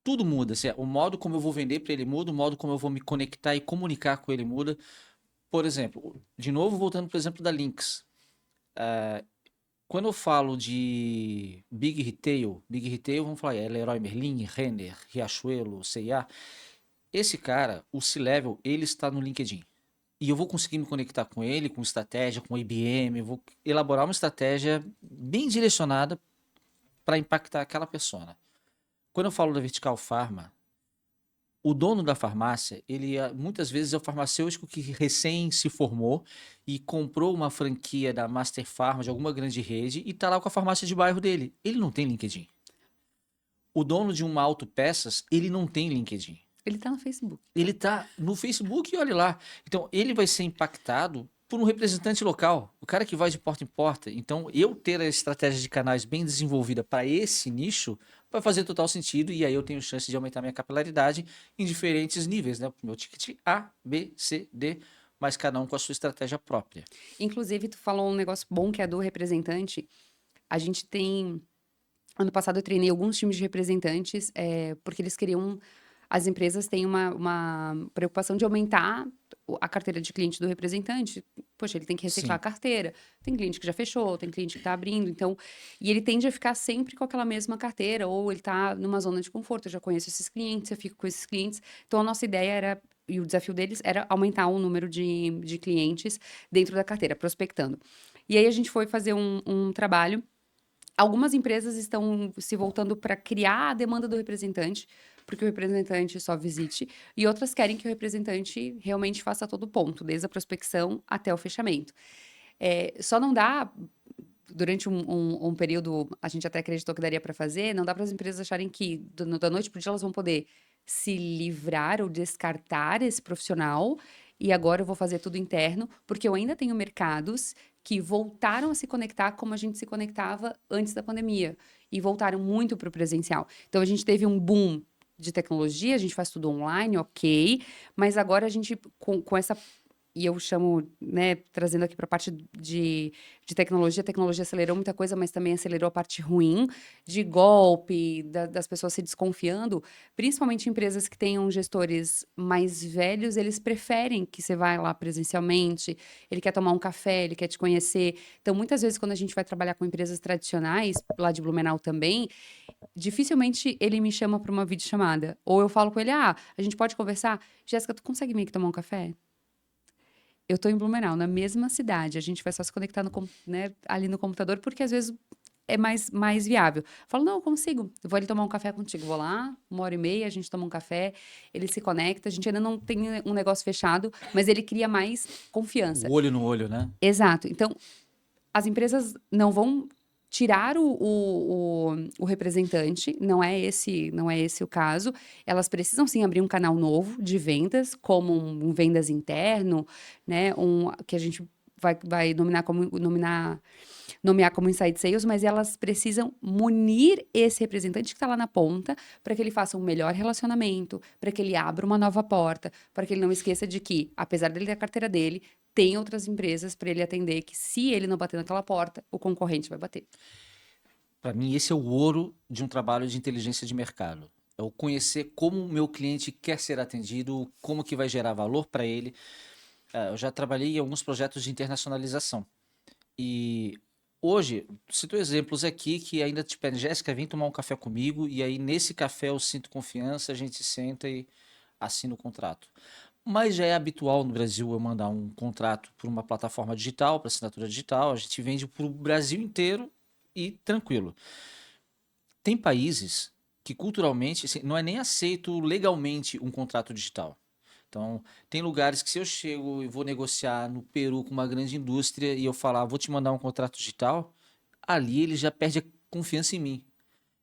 tudo muda. Assim, o modo como eu vou vender para ele muda, o modo como eu vou me conectar e comunicar com ele muda. Por exemplo, de novo, voltando para o exemplo da Lynx. Quando eu falo de Big Retail, vamos falar, é Leroy Merlin, Renner, Riachuelo, C&A. Esse cara, o C-Level, ele está no LinkedIn. E eu vou conseguir me conectar com ele, com estratégia, com IBM, eu vou elaborar uma estratégia bem direcionada para impactar aquela persona. Quando eu falo da Vertical Pharma, o dono da farmácia, muitas vezes é o farmacêutico que recém se formou e comprou uma franquia da Master Pharma, de alguma grande rede, e está lá com a farmácia de bairro dele. Ele não tem LinkedIn. O dono de uma autopeças, ele não tem LinkedIn. Ele está no Facebook. Ele está no Facebook e olha lá. Então, ele vai ser impactado por um representante local, o cara que vai de porta em porta. Então, eu ter a estratégia de canais bem desenvolvida para esse nicho vai fazer total sentido e aí eu tenho chance de aumentar minha capilaridade em diferentes níveis, né? Meu ticket A, B, C, D, mas cada um com a sua estratégia própria. Inclusive, tu falou um negócio bom que é do representante. A gente tem. Ano passado eu treinei alguns times de representantes, porque eles queriam. As empresas têm uma preocupação de aumentar a carteira de cliente do representante. Poxa, ele tem que reciclar a Sim, carteira. Tem cliente que já fechou, tem cliente que está abrindo. Então, e ele tende a ficar sempre com aquela mesma carteira, ou ele está numa zona de conforto. Eu já conheço esses clientes, eu fico com esses clientes. Então, a nossa ideia era, e o desafio deles era aumentar o número de clientes dentro da carteira, prospectando. E aí a gente foi fazer um trabalho. Algumas empresas estão se voltando para criar a demanda do representante, porque o representante só visite, e outras querem que o representante realmente faça todo o ponto, desde a prospecção até o fechamento. Só não dá, durante um período, a gente até acreditou que daria para fazer, não dá para as empresas acharem que da noite para o dia elas vão poder se livrar ou descartar esse profissional, e agora eu vou fazer tudo interno, porque eu ainda tenho mercados que voltaram a se conectar como a gente se conectava antes da pandemia, e voltaram muito para o presencial. Então a gente teve um boom de tecnologia, a gente faz tudo online, ok, mas agora a gente, com essa, e eu chamo, né, trazendo aqui para a parte de tecnologia, a tecnologia acelerou muita coisa, mas também acelerou a parte ruim, de golpe, das pessoas se desconfiando, principalmente empresas que tenham gestores mais velhos, eles preferem que você vá lá presencialmente, ele quer tomar um café, ele quer te conhecer. Então, muitas vezes, quando a gente vai trabalhar com empresas tradicionais, lá de Blumenau também, dificilmente ele me chama para uma videochamada. Ou eu falo com ele, a gente pode conversar? Jéssica, tu consegue vir aqui tomar um café? Eu tô em Blumenau, na mesma cidade. A gente vai só se conectar né, ali no computador, porque às vezes é mais viável. Eu falo, não, eu consigo. Eu vou ali tomar um café contigo. Vou lá, 1h30, a gente toma um café, ele se conecta. A gente ainda não tem um negócio fechado, mas ele cria mais confiança. o olho no olho, né? Exato. Então, as empresas não vão tirar o representante, não é esse o caso. Elas precisam sim abrir um canal novo de vendas, como um vendas interno, né? Que a gente vai nomear como inside sales, mas elas precisam munir esse representante que está lá na ponta para que ele faça um melhor relacionamento, para que ele abra uma nova porta, para que ele não esqueça de que, apesar dele ter a carteira dele, tem outras empresas para ele atender que, se ele não bater naquela porta, o concorrente vai bater. Para mim, esse é o ouro de um trabalho de inteligência de mercado. É o conhecer como o meu cliente quer ser atendido, como que vai gerar valor para ele. Eu já trabalhei em alguns projetos de internacionalização. E hoje, cito exemplos aqui que ainda te pedem, Jéssica, vem tomar um café comigo, e aí nesse café eu sinto confiança, a gente senta e assina o contrato. Mas já é habitual no Brasil eu mandar um contrato por uma plataforma digital, para assinatura digital, a gente vende para o Brasil inteiro e tranquilo. Tem países que culturalmente assim, não é nem aceito legalmente um contrato digital. Então, tem lugares que se eu chego e vou negociar no Peru com uma grande indústria e eu falar, vou te mandar um contrato digital, ali ele já perde a confiança em mim.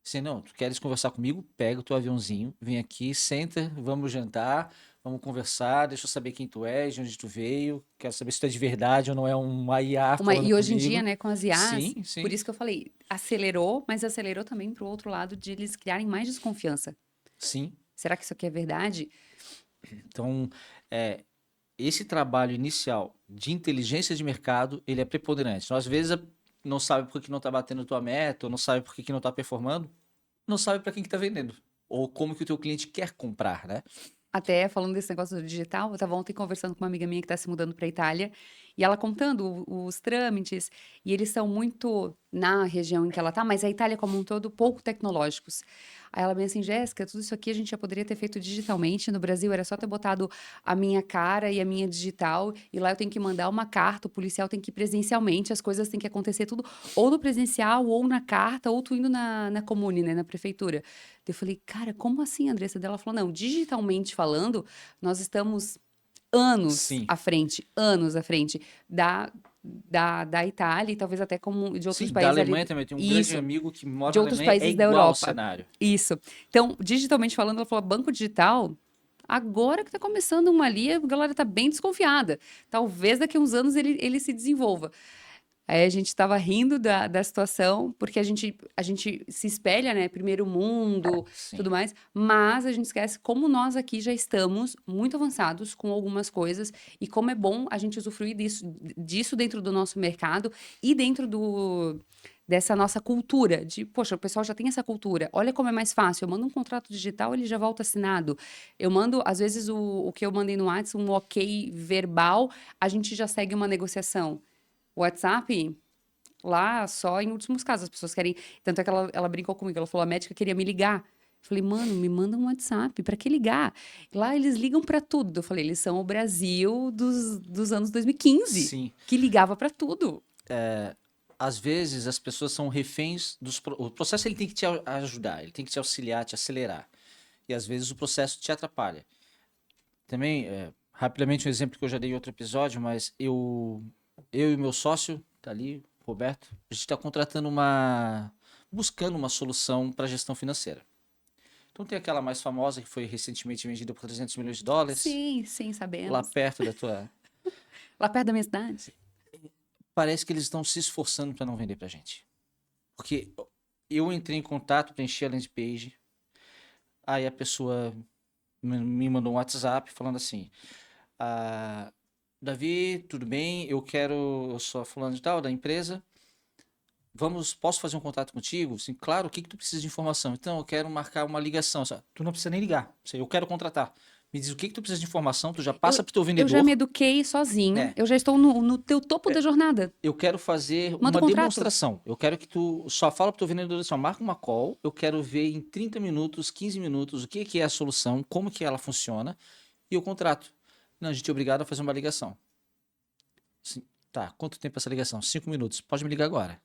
Você não, tu queres conversar comigo? Pega o teu aviãozinho, vem aqui, senta, vamos jantar, vamos conversar, deixa eu saber quem tu és, de onde tu veio, quero saber se tu é de verdade ou não é uma IA falando E hoje em dia, comigo. né, com as IAs, Sim, por sim, isso que eu falei, acelerou, mas acelerou também para o outro lado de eles criarem mais desconfiança. sim. Será que isso aqui é verdade? Então, é, esse trabalho inicial de inteligência de mercado, ele é preponderante. Então, às vezes, não sabe por que não está batendo tua meta, ou não sabe por que não está performando, não sabe para quem que está vendendo, ou como que o teu cliente quer comprar, né? Até falando desse negócio do digital, eu estava ontem conversando com uma amiga minha que está se mudando para a Itália, e ela contando os trâmites, e eles são muito, na região em que ela está, mas a Itália como um todo, pouco tecnológicos. Aí ela bem assim, Jéssica, tudo isso aqui a gente já poderia ter feito digitalmente, no Brasil era só ter botado a minha cara e a minha digital, e lá eu tenho que mandar uma carta, o policial tem que ir presencialmente, as coisas têm que acontecer tudo ou no presencial, ou na carta, ou tu indo na comune, né, na prefeitura. Eu falei, cara, como assim, Andressa? Daí ela falou, não, digitalmente falando, nós estamos Sim, anos à frente da Itália e talvez até como de outros sim, da países Alemanha ali. também tem um grande Isso, amigo que mora de na outros Alemanha, é países da igual o Europa. cenário. Isso. Então, digitalmente falando, ela falou, banco digital, agora que está começando uma ali, a galera está bem desconfiada. Talvez daqui a uns anos ele se desenvolva. Aí a gente estava rindo da situação, porque a gente se espelha, né? Primeiro mundo, Sim, tudo mais, mas a gente esquece como nós aqui já estamos muito avançados com algumas coisas e como é bom a gente usufruir disso dentro do nosso mercado e dentro dessa nossa cultura, de, poxa, o pessoal já tem essa cultura, olha como é mais fácil, eu mando um contrato digital, ele já volta assinado, eu mando, às vezes, o que eu mandei no WhatsApp, um ok verbal, a gente já segue uma negociação. WhatsApp, lá só em últimos casos, as pessoas querem. Tanto é que ela brincou comigo, ela falou: a médica queria me ligar. Eu falei, mano, me manda um WhatsApp, pra que ligar? Lá eles ligam pra tudo. Eu falei, eles são o Brasil dos anos 2015, sim. que ligava pra tudo. Às vezes as pessoas são reféns o processo ele tem que te ajudar, ele tem que te auxiliar, te acelerar. E às vezes o processo te atrapalha. Também, rapidamente um exemplo que eu já dei em outro episódio, mas eu e meu sócio, tá ali, Roberto, a gente está buscando uma solução para gestão financeira. Então tem aquela mais famosa que foi recentemente vendida por 300 milhões de dólares, Sim, sim, lá sabemos. perto da tua. Lá perto da minha cidade. Parece que eles estão se esforçando para não vender pra gente. Porque eu entrei em contato, preenchi a landing page, aí a pessoa me mandou um WhatsApp falando assim: ah, Davi, tudo bem? Eu sou a fulano de tal, da empresa. Posso fazer um contato contigo? Sim, claro, o que que tu precisa de informação? Então, eu quero marcar uma ligação. Tu não precisa nem ligar. Eu quero contratar. Me diz o que que tu precisa de informação, tu já passa Eu, pro teu eu já me vendedor. eduquei sozinho, É, eu já estou no teu topo da jornada. eu quero fazer Manda o uma contrato. demonstração. Eu quero que tu só fala pro teu vendedor assim, ó, marca uma call, eu quero ver em 30 minutos, 15 minutos, o que que é a solução, como que ela funciona, e eu contrato. Não, a gente é obrigado a fazer uma ligação. Sim, tá, quanto tempo é essa ligação? 5 minutos. Pode me ligar agora.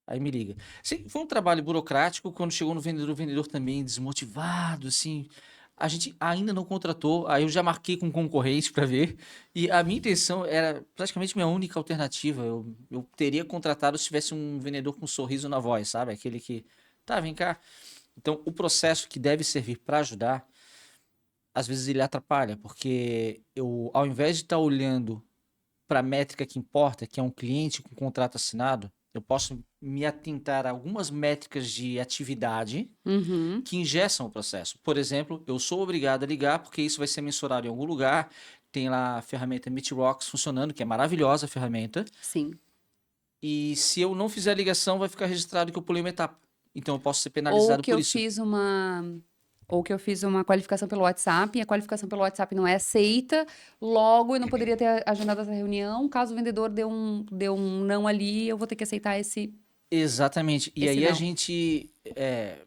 Aí me liga. Sim, foi um trabalho burocrático. Quando chegou no vendedor, o vendedor também desmotivado, assim. A gente ainda não contratou. Aí eu já marquei com concorrente para ver. E a minha intenção era praticamente minha única alternativa. Eu teria contratado se tivesse um vendedor com um sorriso na voz, sabe? Aquele que, tá, vem cá. Então, o processo que deve servir para ajudar, às vezes ele atrapalha, porque eu, ao invés de estar olhando para a métrica que importa, que é um cliente com contrato assinado, eu posso me atentar a algumas métricas de atividade Uhum, que engessam o processo. Por exemplo, eu sou obrigado a ligar porque isso vai ser mensurado em algum lugar. Tem lá a ferramenta Meetrocks funcionando, que é maravilhosa a ferramenta. sim. E se eu não fizer a ligação, vai ficar registrado que eu pulei uma etapa. Então eu posso ser Ou penalizado que por eu isso. fiz uma ou que eu fiz uma qualificação pelo WhatsApp, e a qualificação pelo WhatsApp não é aceita, logo eu não poderia ter agendado essa reunião. Caso o vendedor dê um não ali, eu vou ter que aceitar Exatamente. E esse aí a não. gente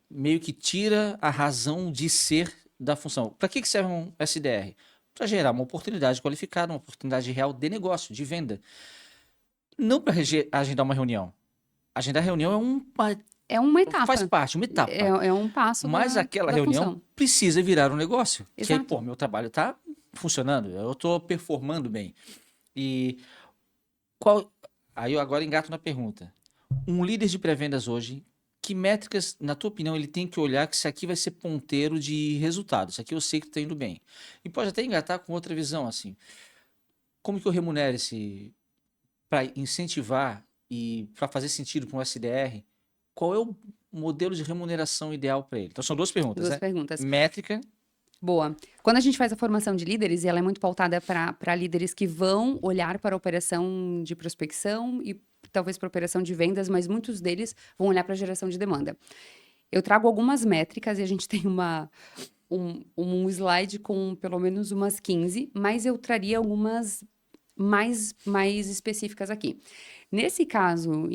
meio que tira a razão de ser da função. Para que serve um SDR? Para gerar uma oportunidade qualificada, uma oportunidade real de negócio, de venda. Não para agendar uma reunião. Agendar reunião É uma faz etapa, parte, uma é, etapa. é um passo Mas aquela da reunião função. precisa virar um negócio. Que aí, Exato. pô, meu trabalho está funcionando, eu estou performando bem. E qual. Aí eu agora engato na pergunta. Um líder de pré-vendas hoje que métricas, na tua opinião, ele tem que olhar que isso aqui vai ser ponteiro de resultado? Isso aqui eu sei que tá indo bem. E pode até engatar com outra visão, assim. Como que eu remunero esse para incentivar e para fazer sentido para um SDR? Qual é o modelo de remuneração ideal para ele? Então são duas perguntas, Duas né? perguntas. Métrica, Boa. Quando a gente faz a formação de líderes, e ela é muito pautada para líderes que vão olhar para a operação de prospecção e talvez para a operação de vendas, mas muitos deles vão olhar para a geração de demanda. Eu trago algumas métricas e a gente tem um slide com pelo menos umas 15, mas eu traria algumas mais específicas aqui. Nesse caso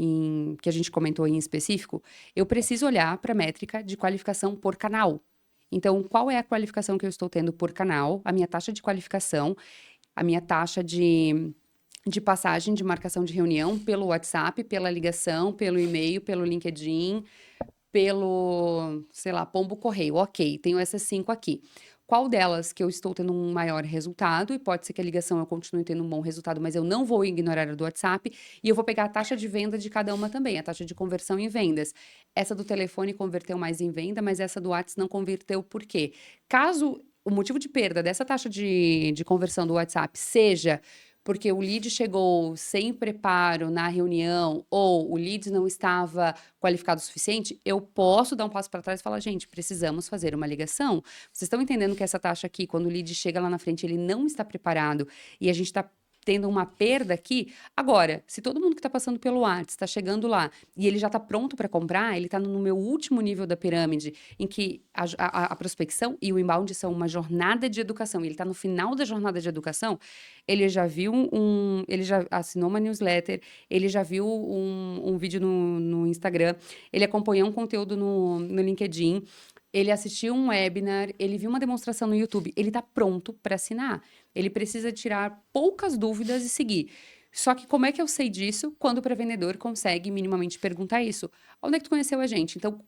que a gente comentou em específico, eu preciso olhar para a métrica de qualificação por canal. Então, qual é a qualificação que eu estou tendo por canal, a minha taxa de qualificação, a minha taxa de passagem de marcação de reunião pelo WhatsApp, pela ligação, pelo e-mail, pelo LinkedIn, pelo, sei lá, pombo correio. Ok, tenho essas 5 aqui. Qual delas que eu estou tendo um maior resultado? E pode ser que a ligação eu continue tendo um bom resultado, mas eu não vou ignorar a do WhatsApp. E eu vou pegar a taxa de venda de cada uma também, a taxa de conversão em vendas. Essa do telefone converteu mais em venda, mas essa do WhatsApp não converteu por quê? Caso o motivo de perda dessa taxa de conversão do WhatsApp seja porque o lead chegou sem preparo na reunião ou o lead não estava qualificado o suficiente, eu posso dar um passo para trás e falar, gente, precisamos fazer uma ligação. Vocês estão entendendo que essa taxa aqui, quando o lead chega lá na frente, ele não está preparado e a gente está tendo uma perda aqui. Agora, se todo mundo que está passando pelo WhatsApp está chegando lá e ele já está pronto para comprar, ele está no meu último nível da pirâmide, em que a prospecção e o inbound são uma jornada de educação, e ele está no final da jornada de educação, ele já viu ele já assinou uma newsletter, ele já viu um vídeo no Instagram, ele acompanhou um conteúdo no LinkedIn, ele assistiu um webinar, ele viu uma demonstração no YouTube, ele está pronto para assinar. Ele precisa tirar poucas dúvidas e seguir. Só que como é que eu sei disso quando o pré-vendedor consegue minimamente perguntar isso? Onde é que tu conheceu a gente? Então,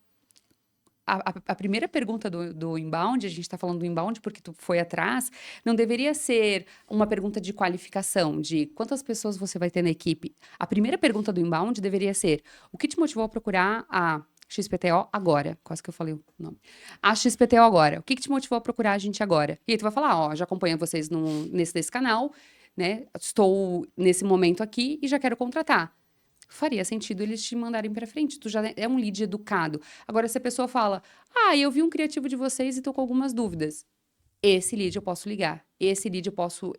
a primeira pergunta do inbound, a gente está falando do inbound porque tu foi atrás, não deveria ser uma pergunta de qualificação, de quantas pessoas você vai ter na equipe. A primeira pergunta do inbound deveria ser, o que te motivou a procurar a XPTO agora? Quase que eu falei o nome. A XPTO agora. O que te motivou a procurar a gente agora? E aí tu vai falar, ó, já acompanho vocês nesse canal, né? Estou nesse momento aqui e já quero contratar. Faria sentido eles te mandarem para frente. Tu já é um lead educado. Agora, se a pessoa fala, eu vi um criativo de vocês e tô com algumas dúvidas. Esse lead eu posso ligar. Esse lead eu posso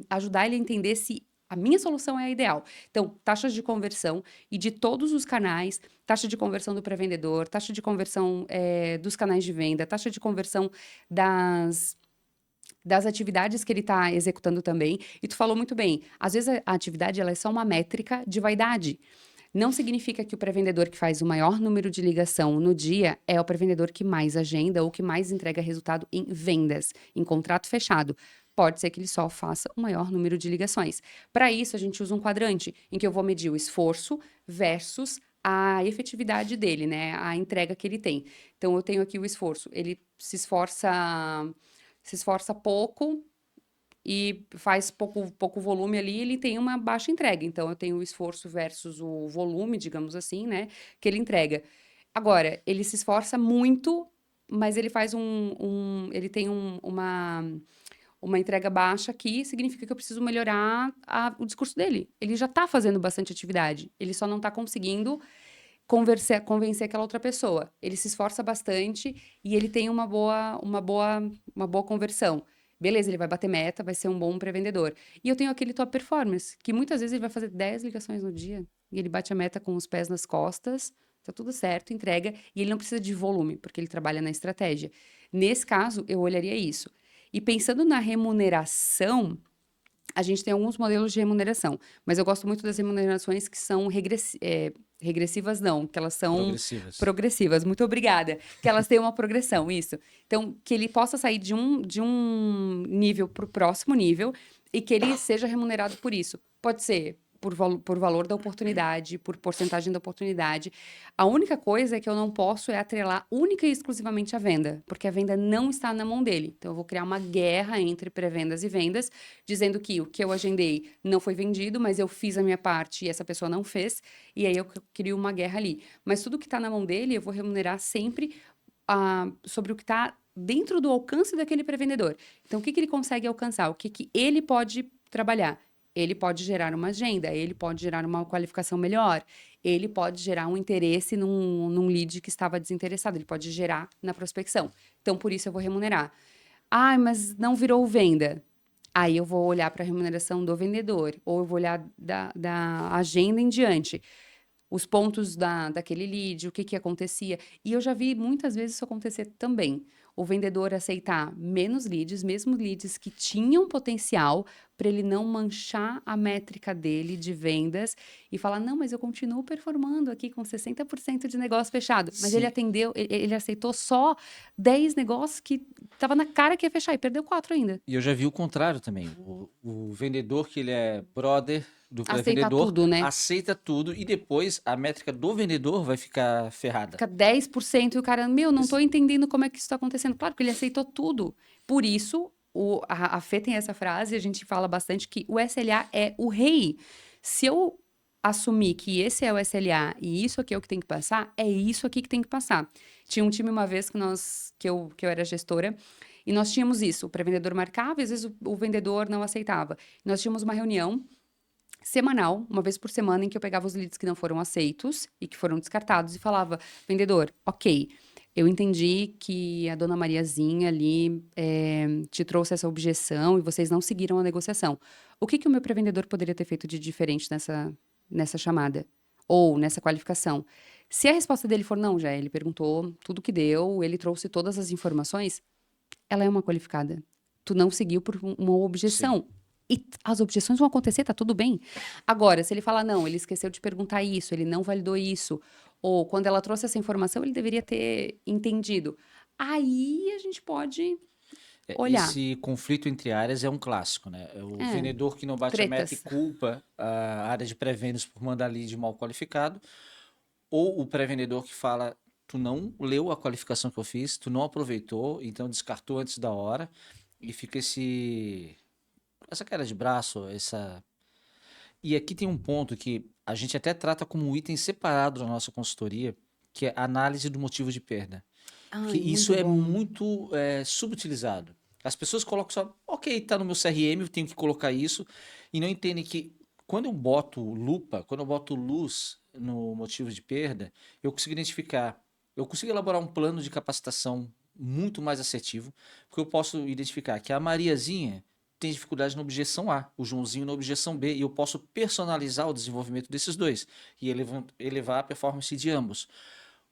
ajudar ele a entender se a minha solução é a ideal. Então, taxas de conversão e de todos os canais, taxa de conversão do pré-vendedor, taxa de conversão dos canais de venda, taxa de conversão das atividades que ele está executando também. E tu falou muito bem, às vezes a atividade ela é só uma métrica de vaidade. Não significa que o pré-vendedor que faz o maior número de ligação no dia é o pré-vendedor que mais agenda ou que mais entrega resultado em vendas, em contrato fechado. Pode ser que ele só faça o maior número de ligações. Para isso, a gente usa um quadrante em que eu vou medir o esforço versus a efetividade dele, né? A entrega que ele tem. Então, eu tenho aqui o esforço. Ele se esforça pouco e faz pouco volume ali, ele tem uma baixa entrega. Então, eu tenho o esforço versus o volume, digamos assim, né? Que ele entrega. Agora, ele se esforça muito, mas ele faz ele tem uma entrega baixa aqui, significa que eu preciso melhorar o discurso dele. Ele já está fazendo bastante atividade, ele só não está conseguindo convencer aquela outra pessoa. Ele se esforça bastante e ele tem uma boa conversão. Beleza, ele vai bater meta, vai ser um bom pré-vendedor. E eu tenho aquele top performance, que muitas vezes ele vai fazer 10 ligações no dia e ele bate a meta com os pés nas costas, tá tudo certo, entrega, e ele não precisa de volume, porque ele trabalha na estratégia. Nesse caso, eu olharia isso. E pensando na remuneração, a gente tem alguns modelos de remuneração, mas eu gosto muito das remunerações que são regressivas, não, que elas são progressivas. Muito obrigada. Que elas têm uma progressão, isso. Então, que ele possa sair de um nível para o próximo nível e que ele seja remunerado por isso. Pode ser por valor da oportunidade, por porcentagem da oportunidade. A única coisa é que eu não posso é atrelar única e exclusivamente a venda, porque a venda não está na mão dele. Então, eu vou criar uma guerra entre pré-vendas e vendas, dizendo que o que eu agendei não foi vendido, mas eu fiz a minha parte e essa pessoa não fez, e aí eu crio uma guerra ali. Mas tudo que está na mão dele, eu vou remunerar sempre sobre o que está dentro do alcance daquele pré-vendedor. Então, o que ele consegue alcançar? O que ele pode trabalhar? Ele pode gerar uma agenda, ele pode gerar uma qualificação melhor, ele pode gerar um interesse num lead que estava desinteressado, ele pode gerar na prospecção. Então, por isso eu vou remunerar. Ah, mas não virou venda. Aí eu vou olhar para a remuneração do vendedor, ou eu vou olhar da agenda em diante. Os pontos daquele lead, o que acontecia. E eu já vi muitas vezes isso acontecer também. O vendedor aceitar menos leads, mesmo leads que tinham potencial, para ele não manchar a métrica dele de vendas e falar: não, mas eu continuo performando aqui com 60% de negócio fechado. Mas ele Sim. atendeu, ele aceitou só 10 negócios que estava na cara que ia fechar e perdeu 4 ainda. E eu já vi o contrário também. O vendedor, que ele é brother do Aceitar pré-vendedor, tudo, né? aceita tudo e depois a métrica do vendedor vai ficar ferrada. Fica 10% e o cara, meu, não tô entendendo como é que isso tá acontecendo. Claro que ele aceitou tudo. Por isso, a Fê tem essa frase, a gente fala bastante que o SLA é o rei. Se eu assumir que esse é o SLA e isso aqui é o que tem que passar, é isso aqui que tem que passar. Tinha um time uma vez que eu era gestora e nós tínhamos isso. O pré-vendedor marcava e às vezes o vendedor não aceitava. Nós tínhamos uma reunião semanal, uma vez por semana, em que eu pegava os leads que não foram aceitos e que foram descartados e falava: vendedor, ok, eu entendi que a dona Mariazinha ali te trouxe essa objeção e vocês não seguiram a negociação. O que o meu pré-vendedor poderia ter feito de diferente nessa chamada? Ou nessa qualificação? Se a resposta dele for não, já ele perguntou tudo que deu, ele trouxe todas as informações, ela é uma qualificada. Tu não seguiu por uma Sim. objeção. E as objeções vão acontecer, tá tudo bem. Agora, se ele falar, não, ele esqueceu de perguntar isso, ele não validou isso, ou quando ela trouxe essa informação, ele deveria ter entendido. Aí a gente pode olhar. Esse conflito entre áreas é um clássico, né? É o É, vendedor que não bate a meta e tretas. culpa a área de pré-vendas por mandar lead mal qualificado, ou o pré-vendedor que fala: tu não leu a qualificação que eu fiz, tu não aproveitou, então descartou antes da hora, e fica essa queda de braço, essa. E aqui tem um ponto que a gente até trata como um item separado da nossa consultoria, que é a análise do motivo de perda. Porque Ai, isso muito é bom. muito subutilizado. As pessoas colocam só, ok, tá no meu CRM, eu tenho que colocar isso, e não entendem que quando eu boto lupa, quando eu boto luz no motivo de perda, eu consigo identificar, eu consigo elaborar um plano de capacitação muito mais assertivo, porque eu posso identificar que a Mariazinha tem dificuldade na objeção A, o Joãozinho na objeção B, e eu posso personalizar o desenvolvimento desses dois e elevar a performance de ambos.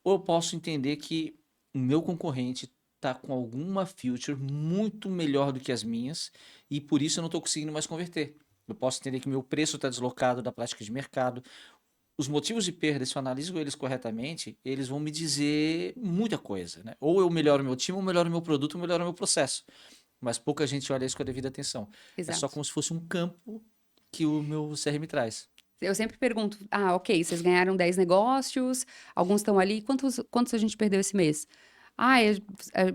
Ou eu posso entender que o meu concorrente está com alguma feature muito melhor do que as minhas e por isso eu não estou conseguindo mais converter. Eu posso entender que o meu preço está deslocado da prática de mercado. Os motivos de perda, se eu analiso eles corretamente, eles vão me dizer muita coisa, né? Ou eu melhoro meu time, ou melhoro meu produto, ou melhoro meu processo. Mas pouca gente olha isso com a devida atenção. É só Exato. como se fosse um campo que o meu CRM traz. Eu sempre pergunto, ok, vocês ganharam 10 negócios, alguns estão ali, quantos a gente perdeu esse mês?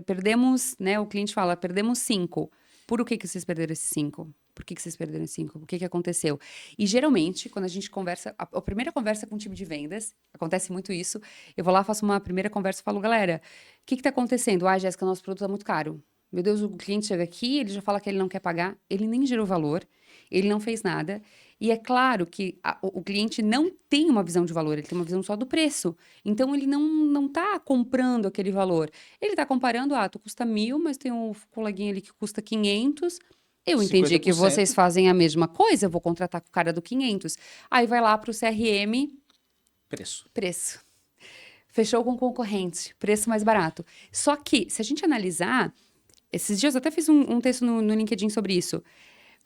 Perdemos, né, o cliente fala, perdemos 5. Por o que vocês perderam esses 5? Por que vocês perderam esses 5? O que aconteceu? E geralmente, quando a gente conversa, a primeira conversa com o time de vendas, acontece muito isso, eu vou lá, faço uma primeira conversa e falo, galera, o que está acontecendo? Jéssica, nosso produto está muito caro. Meu Deus, o cliente chega aqui, ele já fala que ele não quer pagar, ele nem gerou valor, ele não fez nada. E é claro que o cliente não tem uma visão de valor, ele tem uma visão só do preço. Então, ele não está comprando aquele valor. Ele está comparando, tu custa 1.000, mas tem um coleguinha ali que custa 500. Eu entendi que vocês 50% fazem a mesma coisa, eu vou contratar com o cara do 500. Aí vai lá para o CRM, preço. preço. Fechou com o concorrente, preço mais barato. Só que, se a gente analisar, esses dias eu até fiz um texto no LinkedIn sobre isso.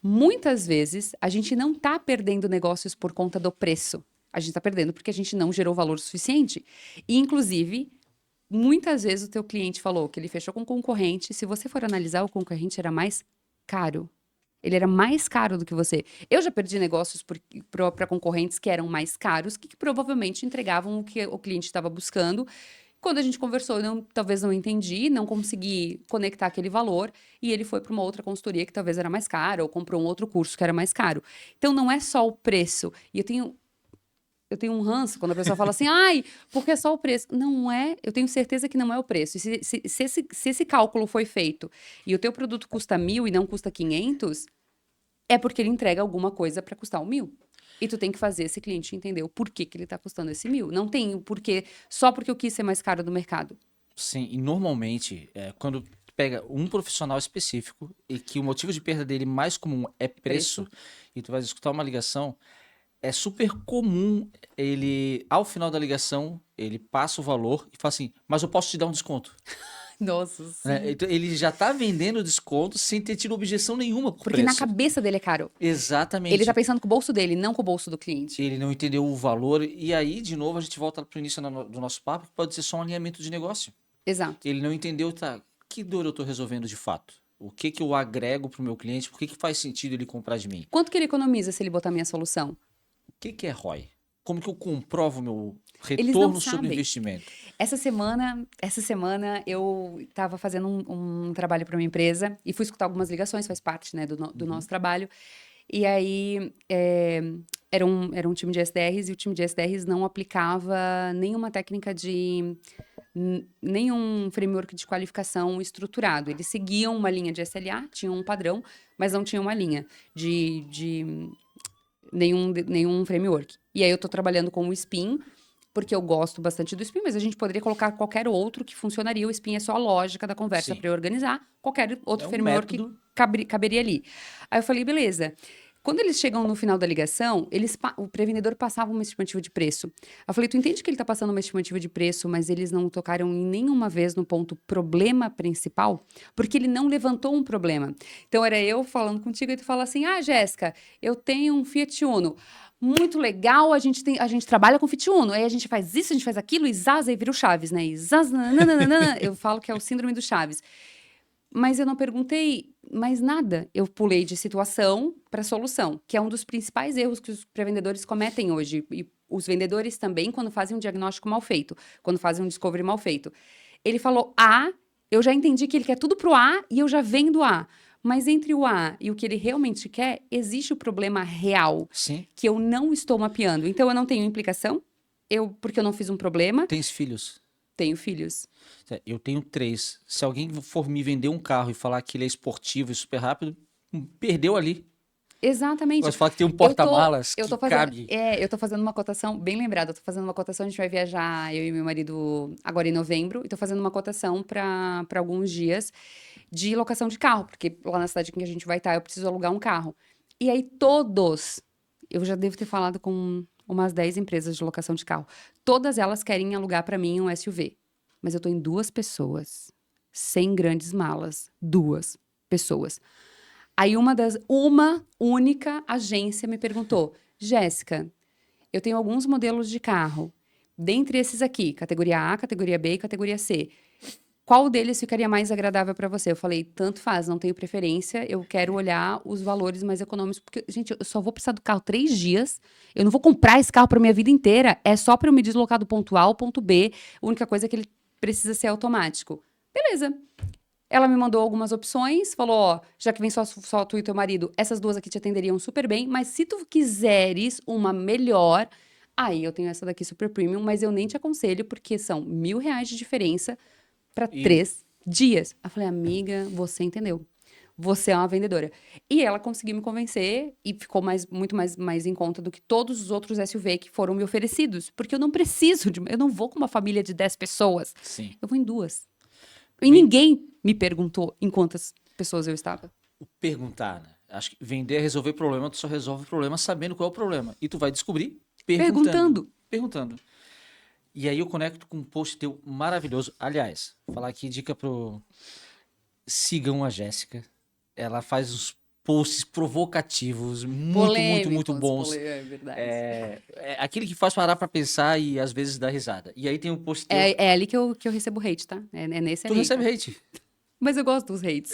Muitas vezes, a gente não está perdendo negócios por conta do preço. A gente está perdendo porque a gente não gerou valor suficiente. E, inclusive, muitas vezes o teu cliente falou que ele fechou com um concorrente. Se você for analisar, o concorrente era mais caro. Ele era mais caro do que você. Eu já perdi negócios para concorrentes que eram mais caros, que provavelmente entregavam o que o cliente estava buscando. Quando a gente conversou, eu talvez não entendi, não consegui conectar aquele valor, e ele foi para uma outra consultoria que talvez era mais cara, ou comprou um outro curso que era mais caro. Então, não é só o preço. E eu tenho um ranço quando a pessoa fala assim, ai, porque é só o preço. Não é, eu tenho certeza que não é o preço. E se esse cálculo foi feito e o teu produto custa 1.000 e não custa 500, é porque ele entrega alguma coisa para custar 1.000. E tu tem que fazer esse cliente entender o porquê que ele está custando esse 1.000. Não tem o porquê só porque eu quis ser mais caro do mercado. Sim, e normalmente, quando tu pega um profissional específico e que o motivo de perda dele mais comum é preço, e tu vai escutar uma ligação, é super comum ele, ao final da ligação, ele passa o valor e fala assim, mas eu posso te dar um desconto. Nossa, Né? Então, ele já tá vendendo desconto sem ter tido objeção nenhuma por Porque na preço. cabeça dele é caro. Ele Exatamente. tá pensando com o bolso dele, não com o bolso do cliente. Ele não entendeu o valor. E aí, de novo, a gente volta pro início do nosso papo, que pode ser só um alinhamento de negócio. Exato. Ele não entendeu, tá, que dor eu tô resolvendo de fato? O que que eu agrego pro meu cliente? Por que que faz sentido ele comprar de mim? Quanto que ele economiza se ele botar minha solução? O que que é ROI? Como que eu comprovo meu Eles não retorno sobre sabem. investimento? Essa semana eu estava fazendo um trabalho para uma empresa e fui escutar algumas ligações, faz parte, né, do nosso trabalho. E aí era um time de SDRs e o time de SDRs não aplicava nenhuma técnica nenhum framework de qualificação estruturado. Eles seguiam uma linha de SLA, tinham um padrão, mas não tinham uma linha de nenhum framework. E aí eu tô trabalhando com o Spin, porque eu gosto bastante do Spin, mas a gente poderia colocar qualquer outro que funcionaria. O Spin é só a lógica da conversa Sim. para eu organizar. Qualquer outro É um framework método. caberia ali. Aí eu falei, beleza. Quando eles chegam no final da ligação, o pré-vendedor passava uma estimativa de preço. Eu falei, tu entende que ele tá passando uma estimativa de preço, mas eles não tocaram em nenhuma vez no ponto problema principal? Porque ele não levantou um problema. Então, era eu falando contigo e tu fala assim, ah, Jéssica, eu tenho um Fiat Uno. Muito legal, a gente trabalha com Fiat Uno. Aí a gente faz isso, a gente faz aquilo, e zaz, aí vira o Chaves, né? E zaz, nananana. Eu falo que é o síndrome do Chaves. Mas eu não perguntei mais nada. Eu pulei de situação para solução, que é um dos principais erros que os pré-vendedores cometem hoje. E os vendedores também, quando fazem um diagnóstico mal feito, quando fazem um discovery mal feito. Ele falou A, eu já entendi que ele quer tudo pro A e eu já vendo A. Mas entre o A e o que ele realmente quer, existe o problema real, Sim. que eu não estou mapeando. Então, eu não tenho implicação, porque eu não fiz um problema, Tens filhos? tenho filhos. Eu tenho 3. Se alguém for me vender um carro e falar que ele é esportivo e super rápido, perdeu ali. Exatamente. Mas falar que tem um porta-malas Eu tô que fazendo, cabe. eu tô fazendo uma cotação, bem lembrado, eu tô fazendo uma cotação, a gente vai viajar, eu e meu marido, agora em novembro, e tô fazendo uma cotação para alguns dias de locação de carro, porque lá na cidade que a gente vai estar, eu preciso alugar um carro. E aí eu já devo ter falado com umas 10 empresas de locação de carro, todas elas querem alugar para mim um SUV, mas eu tô em 2 pessoas, sem grandes malas, 2 pessoas. Aí uma única agência me perguntou, Jéssica, eu tenho alguns modelos de carro, dentre esses aqui, categoria A, categoria B e categoria C. Qual deles ficaria mais agradável para você? Eu falei, tanto faz, não tenho preferência, eu quero olhar os valores mais econômicos, porque, gente, eu só vou precisar do carro 3 dias, eu não vou comprar esse carro para minha vida inteira, é só para eu me deslocar do ponto A ao ponto B, a única coisa é que ele precisa ser automático. Beleza. Ela me mandou algumas opções, falou, ó, já que vem só tu e teu marido, essas 2 aqui te atenderiam super bem, mas se tu quiseres uma melhor, aí eu tenho essa daqui super premium, mas eu nem te aconselho, porque são R$ 1.000 de diferença para E 3 dias. Eu falei, amiga, você entendeu. Você é uma vendedora. E ela conseguiu me convencer e ficou muito mais em conta do que todos os outros SUV que foram me oferecidos. Porque eu não preciso eu não vou com uma família de 10 pessoas. sim. Eu vou em 2. E Ven- ninguém me perguntou em quantas pessoas eu estava. Perguntar, né? Acho que vender é resolver problema, tu só resolve o problema sabendo qual é o problema. E tu vai descobrir perguntando. Perguntando. Perguntando. E aí eu conecto com um post teu maravilhoso. Aliás, falar aqui, dica pro... Sigam a Jéssica. Ela faz uns posts provocativos, muito bons. É verdade. É aquele que faz parar pra pensar e às vezes dá risada. E aí tem um post teu. É ali que eu recebo hate, tá? É nesse Tu ali. recebe hate. Mas eu gosto dos hates.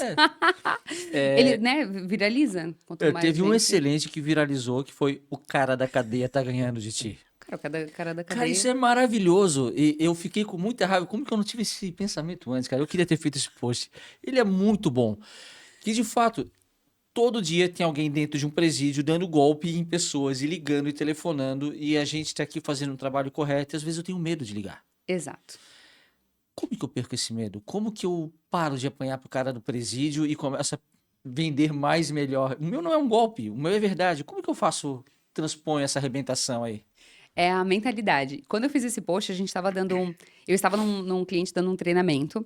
É, Ele, né, viraliza. Quanto mais teve um gente. excelente que viralizou, que foi o cara da cadeia tá ganhando de ti. Cara, cada cara da Cara, cadeia. isso é maravilhoso. E eu fiquei com muita raiva. Como que eu não tive esse pensamento antes, cara? Eu queria ter feito esse post. Ele é muito bom. Que de fato, todo dia tem alguém dentro de um presídio dando golpe em pessoas e ligando e telefonando. E a gente tá aqui fazendo um trabalho correto. E às vezes eu tenho medo de ligar. Exato. Como que eu perco esse medo? Como que eu paro de apanhar pro cara do presídio e começo a vender mais e melhor? O meu não é um golpe, o meu é verdade. Como que eu faço, transponho essa arrebentação aí? É a mentalidade. Quando eu fiz esse post, a gente estava dando eu estava num cliente dando um treinamento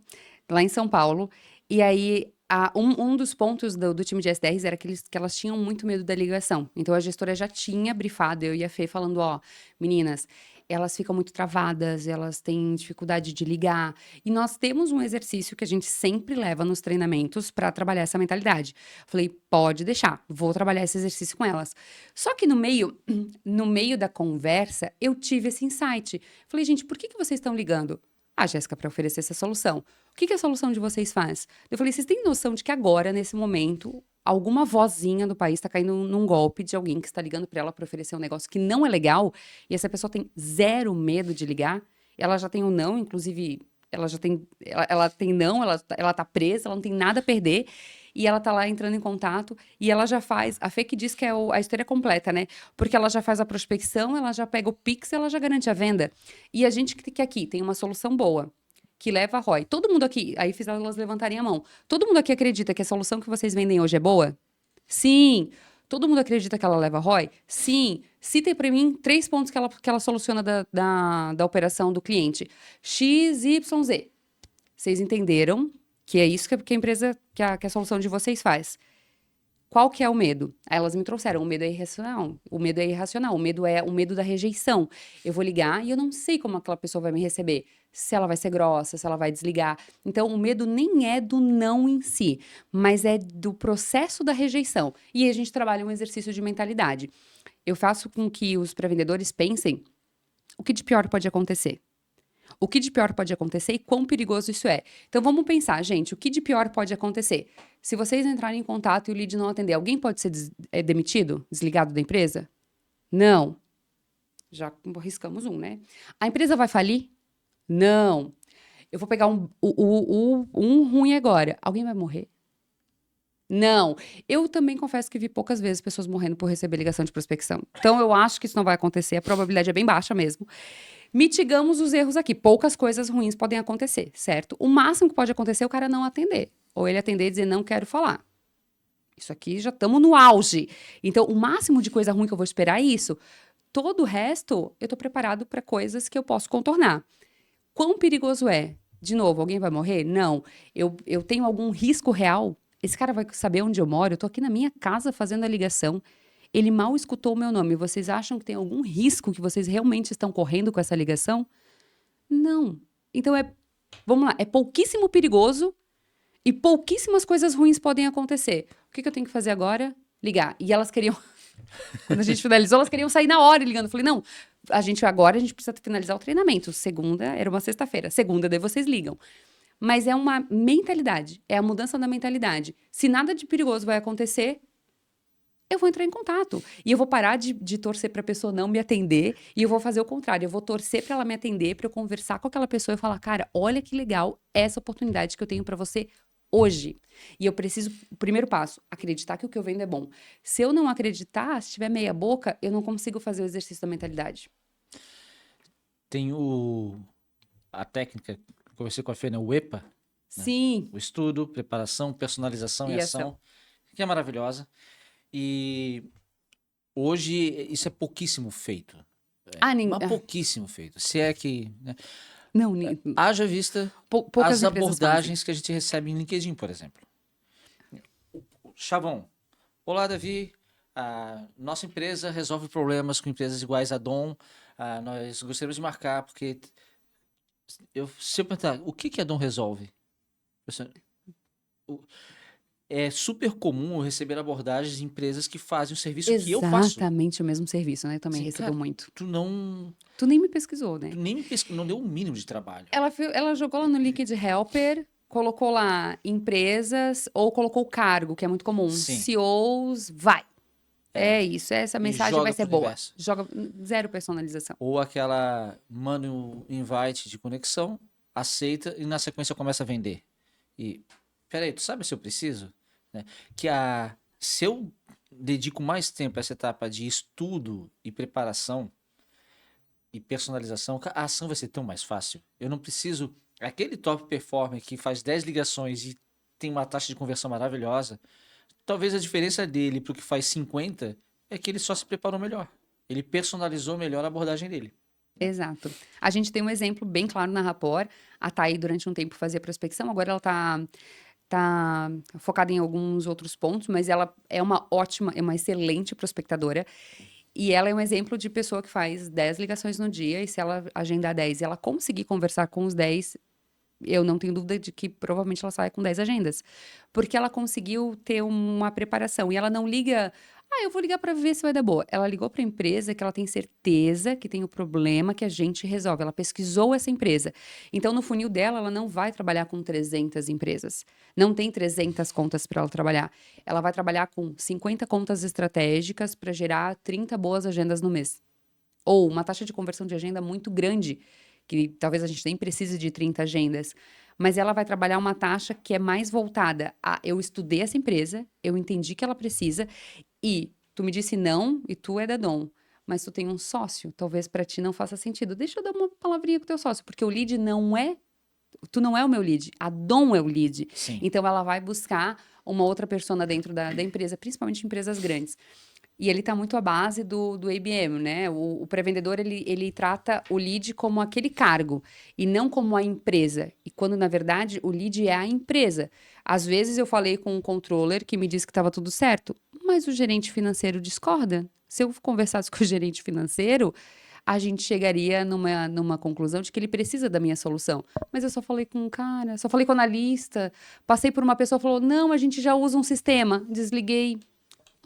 lá em São Paulo. E aí, um dos pontos do time de SDRs era que elas tinham muito medo da ligação. Então, a gestora já tinha brifado, eu e a Fê, falando: ó, meninas, elas ficam muito travadas, elas têm dificuldade de ligar. E nós temos um exercício que a gente sempre leva nos treinamentos para trabalhar essa mentalidade. Falei: pode deixar, vou trabalhar esse exercício com elas. Só que no meio da conversa, eu tive esse insight. Falei: gente, por que vocês estão ligando? Ah, Jéssica, para oferecer essa solução. O que a solução de vocês faz? Eu falei: vocês têm noção de que agora, nesse momento, alguma vozinha do país está caindo num golpe de alguém que está ligando para ela para oferecer um negócio que não é legal, e essa pessoa tem zero medo de ligar? Ela já tem um não, inclusive, ela tem não, ela tá presa, ela não tem nada a perder. E ela tá lá entrando em contato e ela já faz, a Fê que diz que é a história completa, né? Porque ela já faz a prospecção, ela já pega o Pix, ela já garante a venda. E a gente que aqui tem uma solução boa, que leva a ROI. Todo mundo aqui, aí fiz elas levantarem a mão. Todo mundo aqui acredita que a solução que vocês vendem hoje é boa? Sim. Todo mundo acredita que ela leva ROI? Sim. Citem para mim 3 pontos que ela soluciona da operação do cliente. X, Y, Z. Vocês entenderam que é isso que a empresa, que a solução de vocês faz. Qual que é o medo? Aí elas me trouxeram: o medo é irracional. O medo é irracional. O medo é o medo da rejeição. Eu vou ligar e eu não sei como aquela pessoa vai me receber. Se ela vai ser grossa, se ela vai desligar. Então, o medo nem é do não em si, mas é do processo da rejeição. E aí a gente trabalha um exercício de mentalidade. Eu faço com que os pré-vendedores pensem o que de pior pode acontecer. O que de pior pode acontecer e quão perigoso isso é. Então, vamos pensar, gente, o que de pior pode acontecer? Se vocês entrarem em contato e o lead não atender, alguém pode ser demitido, desligado da empresa? Não. Já riscamos um, né? A empresa vai falir? Não. Eu vou pegar um ruim agora. Alguém vai morrer? Não. Eu também confesso que vi poucas vezes pessoas morrendo por receber ligação de prospecção. Então, eu acho que isso não vai acontecer. A probabilidade é bem baixa mesmo. Mitigamos os erros aqui. Poucas coisas ruins podem acontecer, certo? O máximo que pode acontecer é o cara não atender. Ou ele atender e dizer: não quero falar. Isso aqui já estamos no auge. Então, o máximo de coisa ruim que eu vou esperar é isso. Todo o resto, eu estou preparado para coisas que eu posso contornar. Quão perigoso é? De novo, alguém vai morrer? Não. Eu tenho algum risco real? Esse cara vai saber onde eu moro? Eu estou aqui na minha casa fazendo a ligação. Ele mal escutou o meu nome. Vocês acham que tem algum risco que vocês realmente estão correndo com essa ligação? Não. Então, vamos lá, é pouquíssimo perigoso e pouquíssimas coisas ruins podem acontecer. O que eu tenho que fazer agora? Ligar. E elas queriam, quando a gente finalizou, elas queriam sair na hora ligando. Eu falei: não, agora a gente precisa finalizar o treinamento. Segunda, era uma sexta-feira. Segunda, daí vocês ligam. Mas é uma mentalidade, é a mudança da mentalidade. Se nada de perigoso vai acontecer, eu vou entrar em contato. E eu vou parar de torcer para a pessoa não me atender. E eu vou fazer o contrário. Eu vou torcer para ela me atender, para eu conversar com aquela pessoa e falar: cara, olha que legal essa oportunidade que eu tenho para você hoje. E eu preciso, o primeiro passo, acreditar que o que eu vendo é bom. Se eu não acreditar, se tiver meia boca, eu não consigo fazer o exercício da mentalidade. Tem a técnica, conversei com a Fê, né? O EPA. Sim. O estudo, preparação, personalização e ação. Que é maravilhosa. E hoje isso é pouquíssimo feito. Mas pouquíssimo feito. Se é que... Né? Não, haja vista as abordagens que a gente recebe em LinkedIn, por exemplo. Chavão. Olá, Davi. A nossa empresa resolve problemas com empresas iguais à Dom. Nós gostaríamos de marcar, porque... Se eu perguntar, o que a Dom resolve? É super comum eu receber abordagens de empresas que fazem o serviço que eu faço. Exatamente o mesmo serviço, né? Eu também recebo cara, muito. Tu nem me pesquisou, né? Tu nem me pesquisou, não deu um mínimo de trabalho. Ela jogou lá no Liquid Helper, colocou lá empresas ou colocou cargo, que é muito comum. Sim. CEOs, vai. É isso, essa E mensagem vai joga ser pro boa. reverso. Joga zero personalização. Ou aquela manda um invite de conexão, aceita e na sequência começa a vender. E, peraí, tu sabe se eu preciso? Né? Se eu dedico mais tempo a essa etapa de estudo e preparação e personalização, a ação vai ser tão mais fácil. Eu não preciso. Aquele top performer que faz 10 ligações e tem uma taxa de conversão maravilhosa, talvez a diferença dele para o que faz 50 é que ele só se preparou melhor. Ele personalizou melhor a abordagem dele. Exato. A gente tem um exemplo bem claro na Rapor. A Thaí, durante um tempo, fazia prospecção, agora ela tá focada em alguns outros pontos, mas ela é uma ótima, é uma excelente prospectadora. E ela é um exemplo de pessoa que faz 10 ligações no dia, e se ela agendar 10 e ela conseguir conversar com os 10, eu não tenho dúvida de que provavelmente ela sai com 10 agendas. Porque ela conseguiu ter uma preparação. E ela não liga, eu vou ligar para ver se vai dar boa. Ela ligou para a empresa que ela tem certeza que tem o problema que a gente resolve. Ela pesquisou essa empresa. Então, no funil dela, ela não vai trabalhar com 300 empresas. Não tem 300 contas para ela trabalhar. Ela vai trabalhar com 50 contas estratégicas para gerar 30 boas agendas no mês. Ou uma taxa de conversão de agenda muito grande, que talvez a gente nem precise de 30 agendas, mas ela vai trabalhar uma taxa que é mais voltada a eu estudei essa empresa, eu entendi que ela precisa e tu me disse não e tu é da Dom, mas tu tem um sócio, talvez para ti não faça sentido. Deixa eu dar uma palavrinha com o teu sócio, porque o lead não é tu não é o meu lead, a Dom é o lead. Sim. Então ela vai buscar uma outra persona dentro da empresa, principalmente empresas grandes. E ele está muito à base do ABM, né? O pré-vendedor, ele trata o lead como aquele cargo e não como a empresa. E quando, na verdade, o lead é a empresa. Às vezes eu falei com um controller que me disse que estava tudo certo, mas o gerente financeiro discorda. Se eu conversasse com o gerente financeiro, a gente chegaria numa conclusão de que ele precisa da minha solução. Mas eu só falei com um cara, só falei com o analista, passei por uma pessoa e falou, não, a gente já usa um sistema. Desliguei,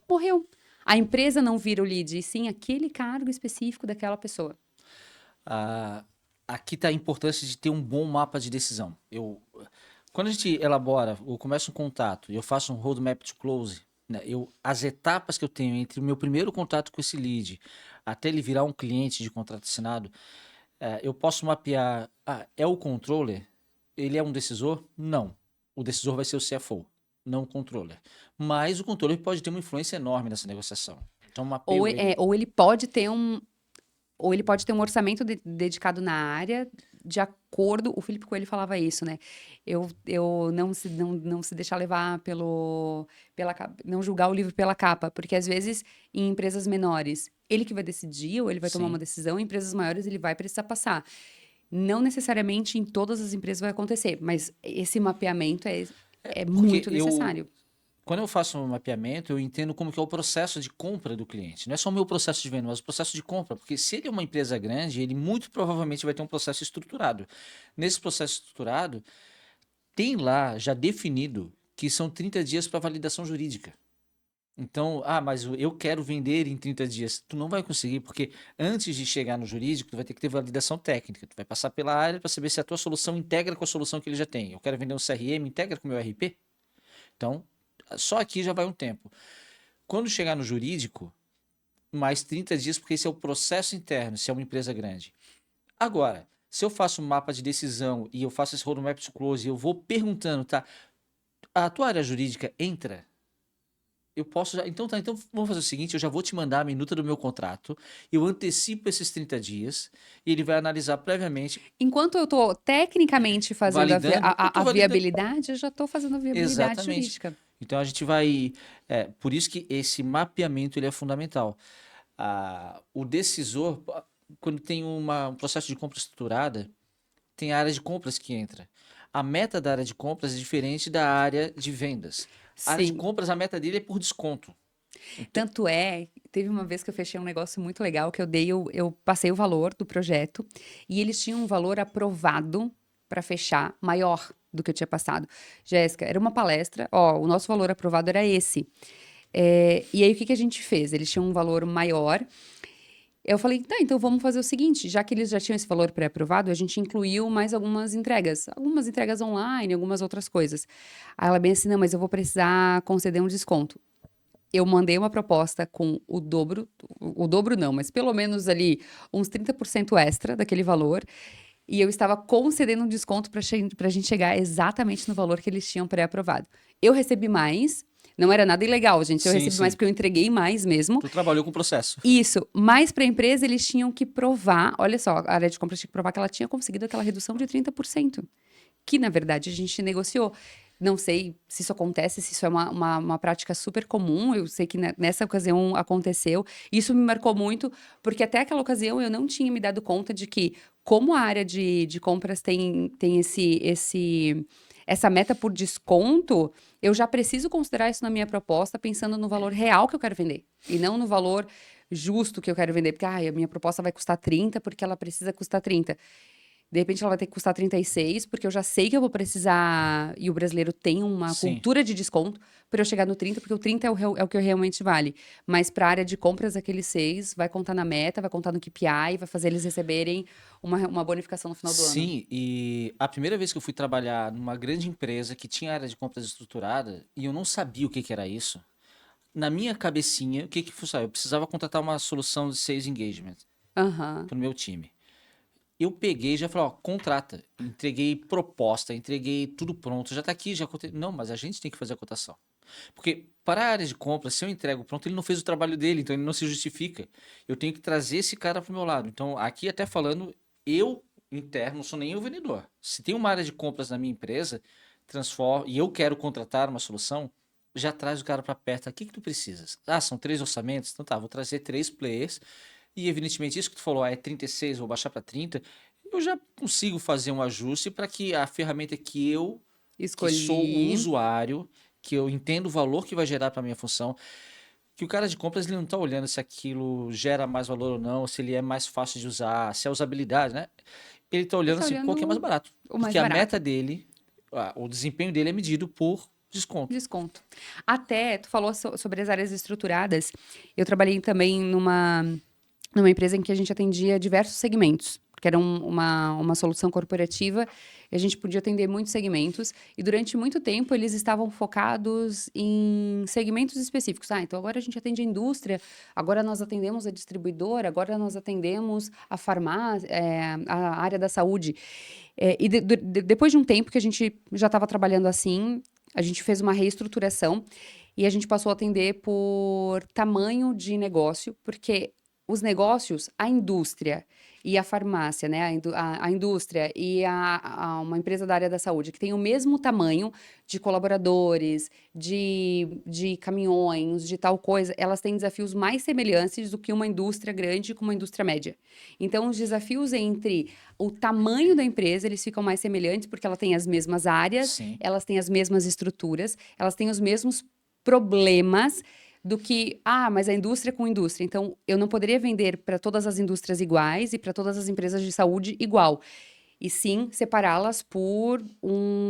morreu. A empresa não vira o lead, e sim aquele cargo específico daquela pessoa. Aqui está a importância de ter um bom mapa de decisão. Quando a gente elabora ou começa um contato e eu faço um roadmap to close, né, as etapas que eu tenho entre o meu primeiro contato com esse lead até ele virar um cliente de contrato assinado, eu posso mapear, é o controller? Ele é um decisor? Não. O decisor vai ser o CFO, não o controller. Mas o controller pode ter uma influência enorme nessa negociação. Então, mapeio ele. Ou ele pode ter um orçamento dedicado na área, de acordo. O Felipe Coelho falava isso, né? Eu não se deixar levar não julgar o livro pela capa, porque às vezes em empresas menores, ele que vai decidir, ou ele vai tomar Sim. uma decisão, em empresas maiores ele vai precisar passar. Não necessariamente em todas as empresas vai acontecer, mas esse mapeamento é Porque muito necessário. quando eu faço um mapeamento, eu entendo como que é o processo de compra do cliente. Não é só o meu processo de venda, mas o processo de compra. Porque se ele é uma empresa grande, ele muito provavelmente vai ter um processo estruturado. Nesse processo estruturado, tem lá já definido que são 30 dias para validação jurídica. Então, mas eu quero vender em 30 dias. Tu não vai conseguir, porque antes de chegar no jurídico, tu vai ter que ter validação técnica. Tu vai passar pela área para saber se a tua solução integra com a solução que ele já tem. Eu quero vender um CRM, integra com o meu RP? Então, só aqui já vai um tempo. Quando chegar no jurídico, mais 30 dias, porque esse é o processo interno, se é uma empresa grande. Agora, se eu faço um mapa de decisão e eu faço esse roadmap to close e eu vou perguntando, tá? A tua área jurídica entra? Eu posso já. Então vamos fazer o seguinte: eu já vou te mandar a minuta do meu contrato, eu antecipo esses 30 dias e ele vai analisar previamente, Enquanto eu estou tecnicamente fazendo validando. Eu tô a validando. viabilidade, eu já estou fazendo a viabilidade Exatamente. jurídica. Então a gente vai. Por isso que esse mapeamento ele é fundamental. O decisor, quando tem um processo de compra estruturada, tem a área de compras que entra. A meta da área de compras é diferente da área de vendas. A área de Sim. compras, a meta dele é por desconto. Tanto teve uma vez que eu fechei um negócio muito legal, que eu passei o valor do projeto e eles tinham um valor aprovado para fechar maior do que eu tinha passado. Jéssica, era uma palestra, o nosso valor aprovado era esse. E aí, o que a gente fez? Eles tinham um valor maior Eu falei, tá, então vamos fazer o seguinte, já que eles já tinham esse valor pré-aprovado, a gente incluiu mais algumas entregas online, algumas outras coisas. Aí ela bem assim, não, mas eu vou precisar conceder um desconto. Eu mandei uma proposta com o dobro não, mas pelo menos ali uns 30% extra daquele valor, e eu estava concedendo um desconto para a gente chegar exatamente no valor que eles tinham pré-aprovado. Eu recebi mais, não era nada ilegal, gente, eu Sim, recebi mais sim. porque eu entreguei mais mesmo. Tu trabalhou com o processo. Isso, mas para a empresa eles tinham que provar, olha só, a área de compras tinha que provar que ela tinha conseguido aquela redução de 30%, que na verdade a gente negociou. Não sei se isso acontece, se isso é uma prática super comum, eu sei que nessa ocasião aconteceu. Isso me marcou muito, porque até aquela ocasião eu não tinha me dado conta de que, como a área de compras tem essa meta por desconto, eu já preciso considerar isso na minha proposta, pensando no valor real que eu quero vender, e não no valor justo que eu quero vender, porque a minha proposta vai custar 30 porque ela precisa custar 30. De repente ela vai ter que custar 36, porque eu já sei que eu vou precisar, e o brasileiro tem uma Sim. cultura de desconto, para eu chegar no 30, porque o 30 é o que realmente vale. Mas para a área de compras, aquele 6 vai contar na meta, vai contar no KPI, vai fazer eles receberem uma bonificação no final do ano. Sim, e a primeira vez que eu fui trabalhar numa grande empresa que tinha área de compras estruturada e eu não sabia o que que era isso, na minha cabecinha, o que que funcionava? Eu precisava contratar uma solução de sales engagement Aham. para o meu time. Eu peguei e já falei, ó, contrata. Entreguei proposta, entreguei tudo pronto, já tá aqui, já contei. Não, mas a gente tem que fazer a cotação. Porque para a área de compra, se eu entrego pronto, ele não fez o trabalho dele, então ele não se justifica. Eu tenho que trazer esse cara para o meu lado. Então, aqui até falando, eu interno, não sou nem o vendedor. Se tem uma área de compras na minha empresa, transforma, e eu quero contratar uma solução, já traz o cara para perto. O que que tu precisas? Ah, são 3 orçamentos? Então tá, vou trazer 3 players. E evidentemente isso que tu falou, é 36, vou baixar para 30. Eu já consigo fazer um ajuste para que a ferramenta que sou o Escolhi. usuário, que eu entendo o valor que vai gerar para minha função, que o cara de compras ele não está olhando se aquilo gera mais valor ou não, se ele é mais fácil de usar, se é usabilidade, né? Ele está Ele olhando tá assim, qual que é mais olhando barato. o mais Porque a barato. meta dele, o desempenho dele é medido por desconto. Desconto. Até, tu falou sobre as áreas estruturadas. Eu trabalhei também numa empresa em que a gente atendia diversos segmentos, que era uma solução corporativa, e a gente podia atender muitos segmentos, e durante muito tempo eles estavam focados em segmentos específicos. Ah, então agora a gente atende a indústria, agora nós atendemos a distribuidora, agora nós atendemos a farmácia, a área da saúde. E depois de um tempo que a gente já estava trabalhando assim, a gente fez uma reestruturação e a gente passou a atender por tamanho de negócio, porque os negócios, a indústria e a farmácia, né? A indústria e uma empresa da área da saúde que tem o mesmo tamanho de colaboradores, de caminhões, de tal coisa, elas têm desafios mais semelhantes do que uma indústria grande com uma indústria média. Então, os desafios entre o tamanho da empresa, eles ficam mais semelhantes porque ela tem as mesmas áreas, Sim. elas têm as mesmas estruturas, elas têm os mesmos problemas do que, mas a indústria com indústria. Então, eu não poderia vender para todas as indústrias iguais e para todas as empresas de saúde igual. E sim separá-las por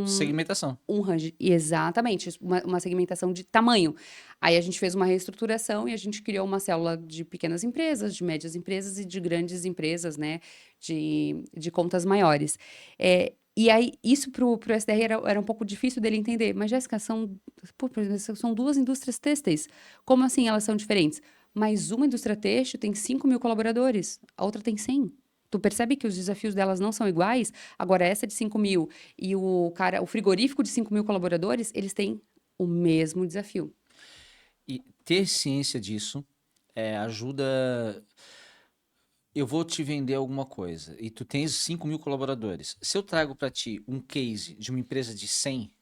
Segmentação. um range. Exatamente, uma segmentação de tamanho. Aí a gente fez uma reestruturação e a gente criou uma célula de pequenas empresas, de médias empresas e de grandes empresas, né? De contas maiores. E aí, isso pro SDR era um pouco difícil dele entender. Mas, Jéssica, são duas indústrias têxteis. Como assim elas são diferentes? Mas uma indústria têxtil tem 5.000 colaboradores, a outra tem 100. Tu percebe que os desafios delas não são iguais? Agora, essa de 5.000 e o frigorífico de 5.000 colaboradores, eles têm o mesmo desafio. E ter ciência disso ajuda. Eu vou te vender alguma coisa e tu tens 5.000 colaboradores. Se eu trago para ti um case de uma empresa de 100,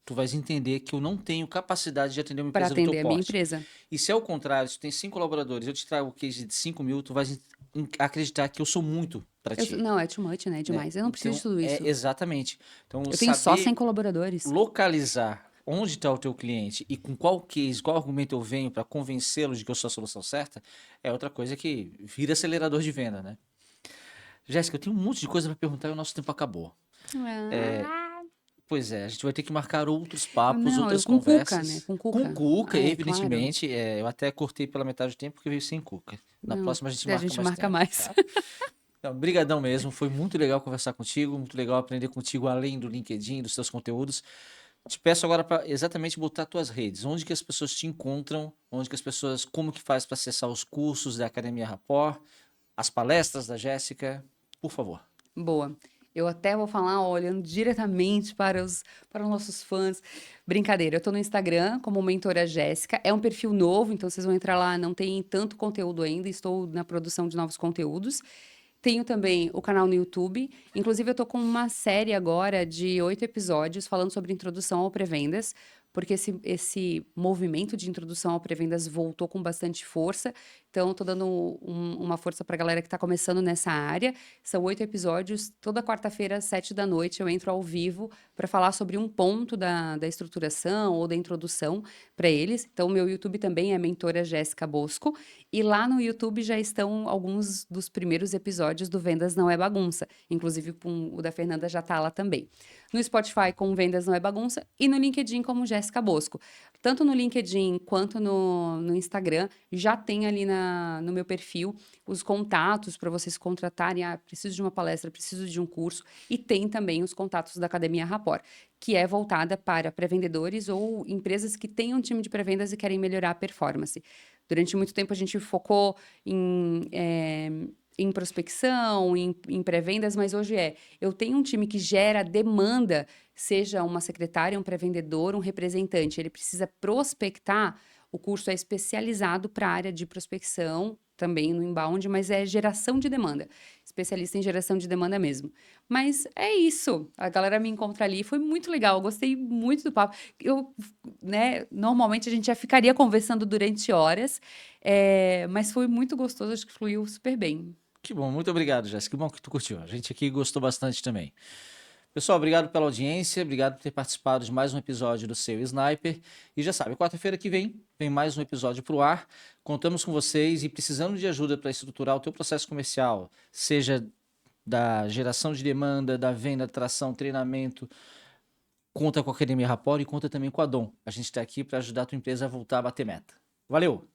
tu vais entender que eu não tenho capacidade de atender uma Para empresa do teu atender a minha porte. empresa. E se é o contrário, se tu tem 5 colaboradores, eu te trago um case de 5.000, tu vais acreditar que eu sou muito para ti, Não, é too much, né? É né? demais. Eu não preciso de Então, tudo isso. exatamente. Então, Eu tenho só 100 saber colaboradores. localizar onde está o teu cliente e com qual case, qual argumento eu venho para convencê-lo de que eu sou a solução certa, é outra coisa que vira acelerador de venda, né? Jéssica, eu tenho um monte de coisa para perguntar e o nosso tempo acabou. Ah, Pois é, a gente vai ter que marcar outros papos, Não, eu outras com Cuca, né? conversas. Com Com Cuca. Cuca, É, claro. evidentemente. Eu até cortei pela metade do tempo porque veio sem Cuca. Na Não, próxima a gente a marca gente mais marca tempo, mais. tá? Então, brigadão mesmo. Foi muito legal conversar contigo, muito legal aprender contigo além do LinkedIn, dos seus conteúdos. Te peço agora para exatamente botar tuas redes. Onde que as pessoas te encontram? Onde que as pessoas, como que faz para acessar os cursos da Academia Rapport, as palestras da Jéssica? Por favor. Boa. Eu até vou falar olhando diretamente para os nossos fãs. Brincadeira, eu tô no Instagram como Mentora Jéssica. É um perfil novo, então vocês vão entrar lá, não tem tanto conteúdo ainda, estou na produção de novos conteúdos. Tenho também o canal no YouTube. Inclusive, eu tô com uma série agora de 8 episódios falando sobre introdução ao pré-vendas, porque esse movimento de introdução ao pré-vendas voltou com bastante força. Então, tô dando uma força pra galera que tá começando nessa área. São 8 episódios. Toda quarta-feira, às 7 da noite, eu entro ao vivo para falar sobre um ponto da estruturação ou da introdução para eles. Então, meu YouTube também é Mentora Jéssica Bosco. E lá no YouTube já estão alguns dos primeiros episódios do Vendas Não é Bagunça. Inclusive, o da Fernanda já tá lá também. No Spotify com Vendas Não é Bagunça e no LinkedIn como Jéssica Bosco. Tanto no LinkedIn quanto no Instagram, já tem ali no meu perfil os contatos para vocês contratarem. Ah, preciso de uma palestra, preciso de um curso. E tem também os contatos da Academia Rapport, que é voltada para pré-vendedores ou empresas que têm um time de pré-vendas e querem melhorar a performance. Durante muito tempo a gente focou em prospecção, em pré-vendas, mas hoje eu tenho um time que gera demanda, seja uma secretária, um pré-vendedor, um representante, ele precisa prospectar, o curso é especializado para a área de prospecção, também no inbound, mas é geração de demanda, especialista em geração de demanda mesmo. Mas é isso, a galera me encontra ali, foi muito legal, eu gostei muito do papo. Né, normalmente a gente já ficaria conversando durante horas, mas foi muito gostoso, acho que fluiu super bem. Que bom, muito obrigado, Jéssica. Que bom que tu curtiu. A gente aqui gostou bastante também. Pessoal, obrigado pela audiência, obrigado por ter participado de mais um episódio do Seu Sniper. E já sabe, quarta-feira que vem mais um episódio pro ar. Contamos com vocês e precisando de ajuda para estruturar o teu processo comercial, seja da geração de demanda, da venda, atração, treinamento, conta com a Academia Rapport e conta também com a Dom. A gente está aqui para ajudar a tua empresa a voltar a bater meta. Valeu!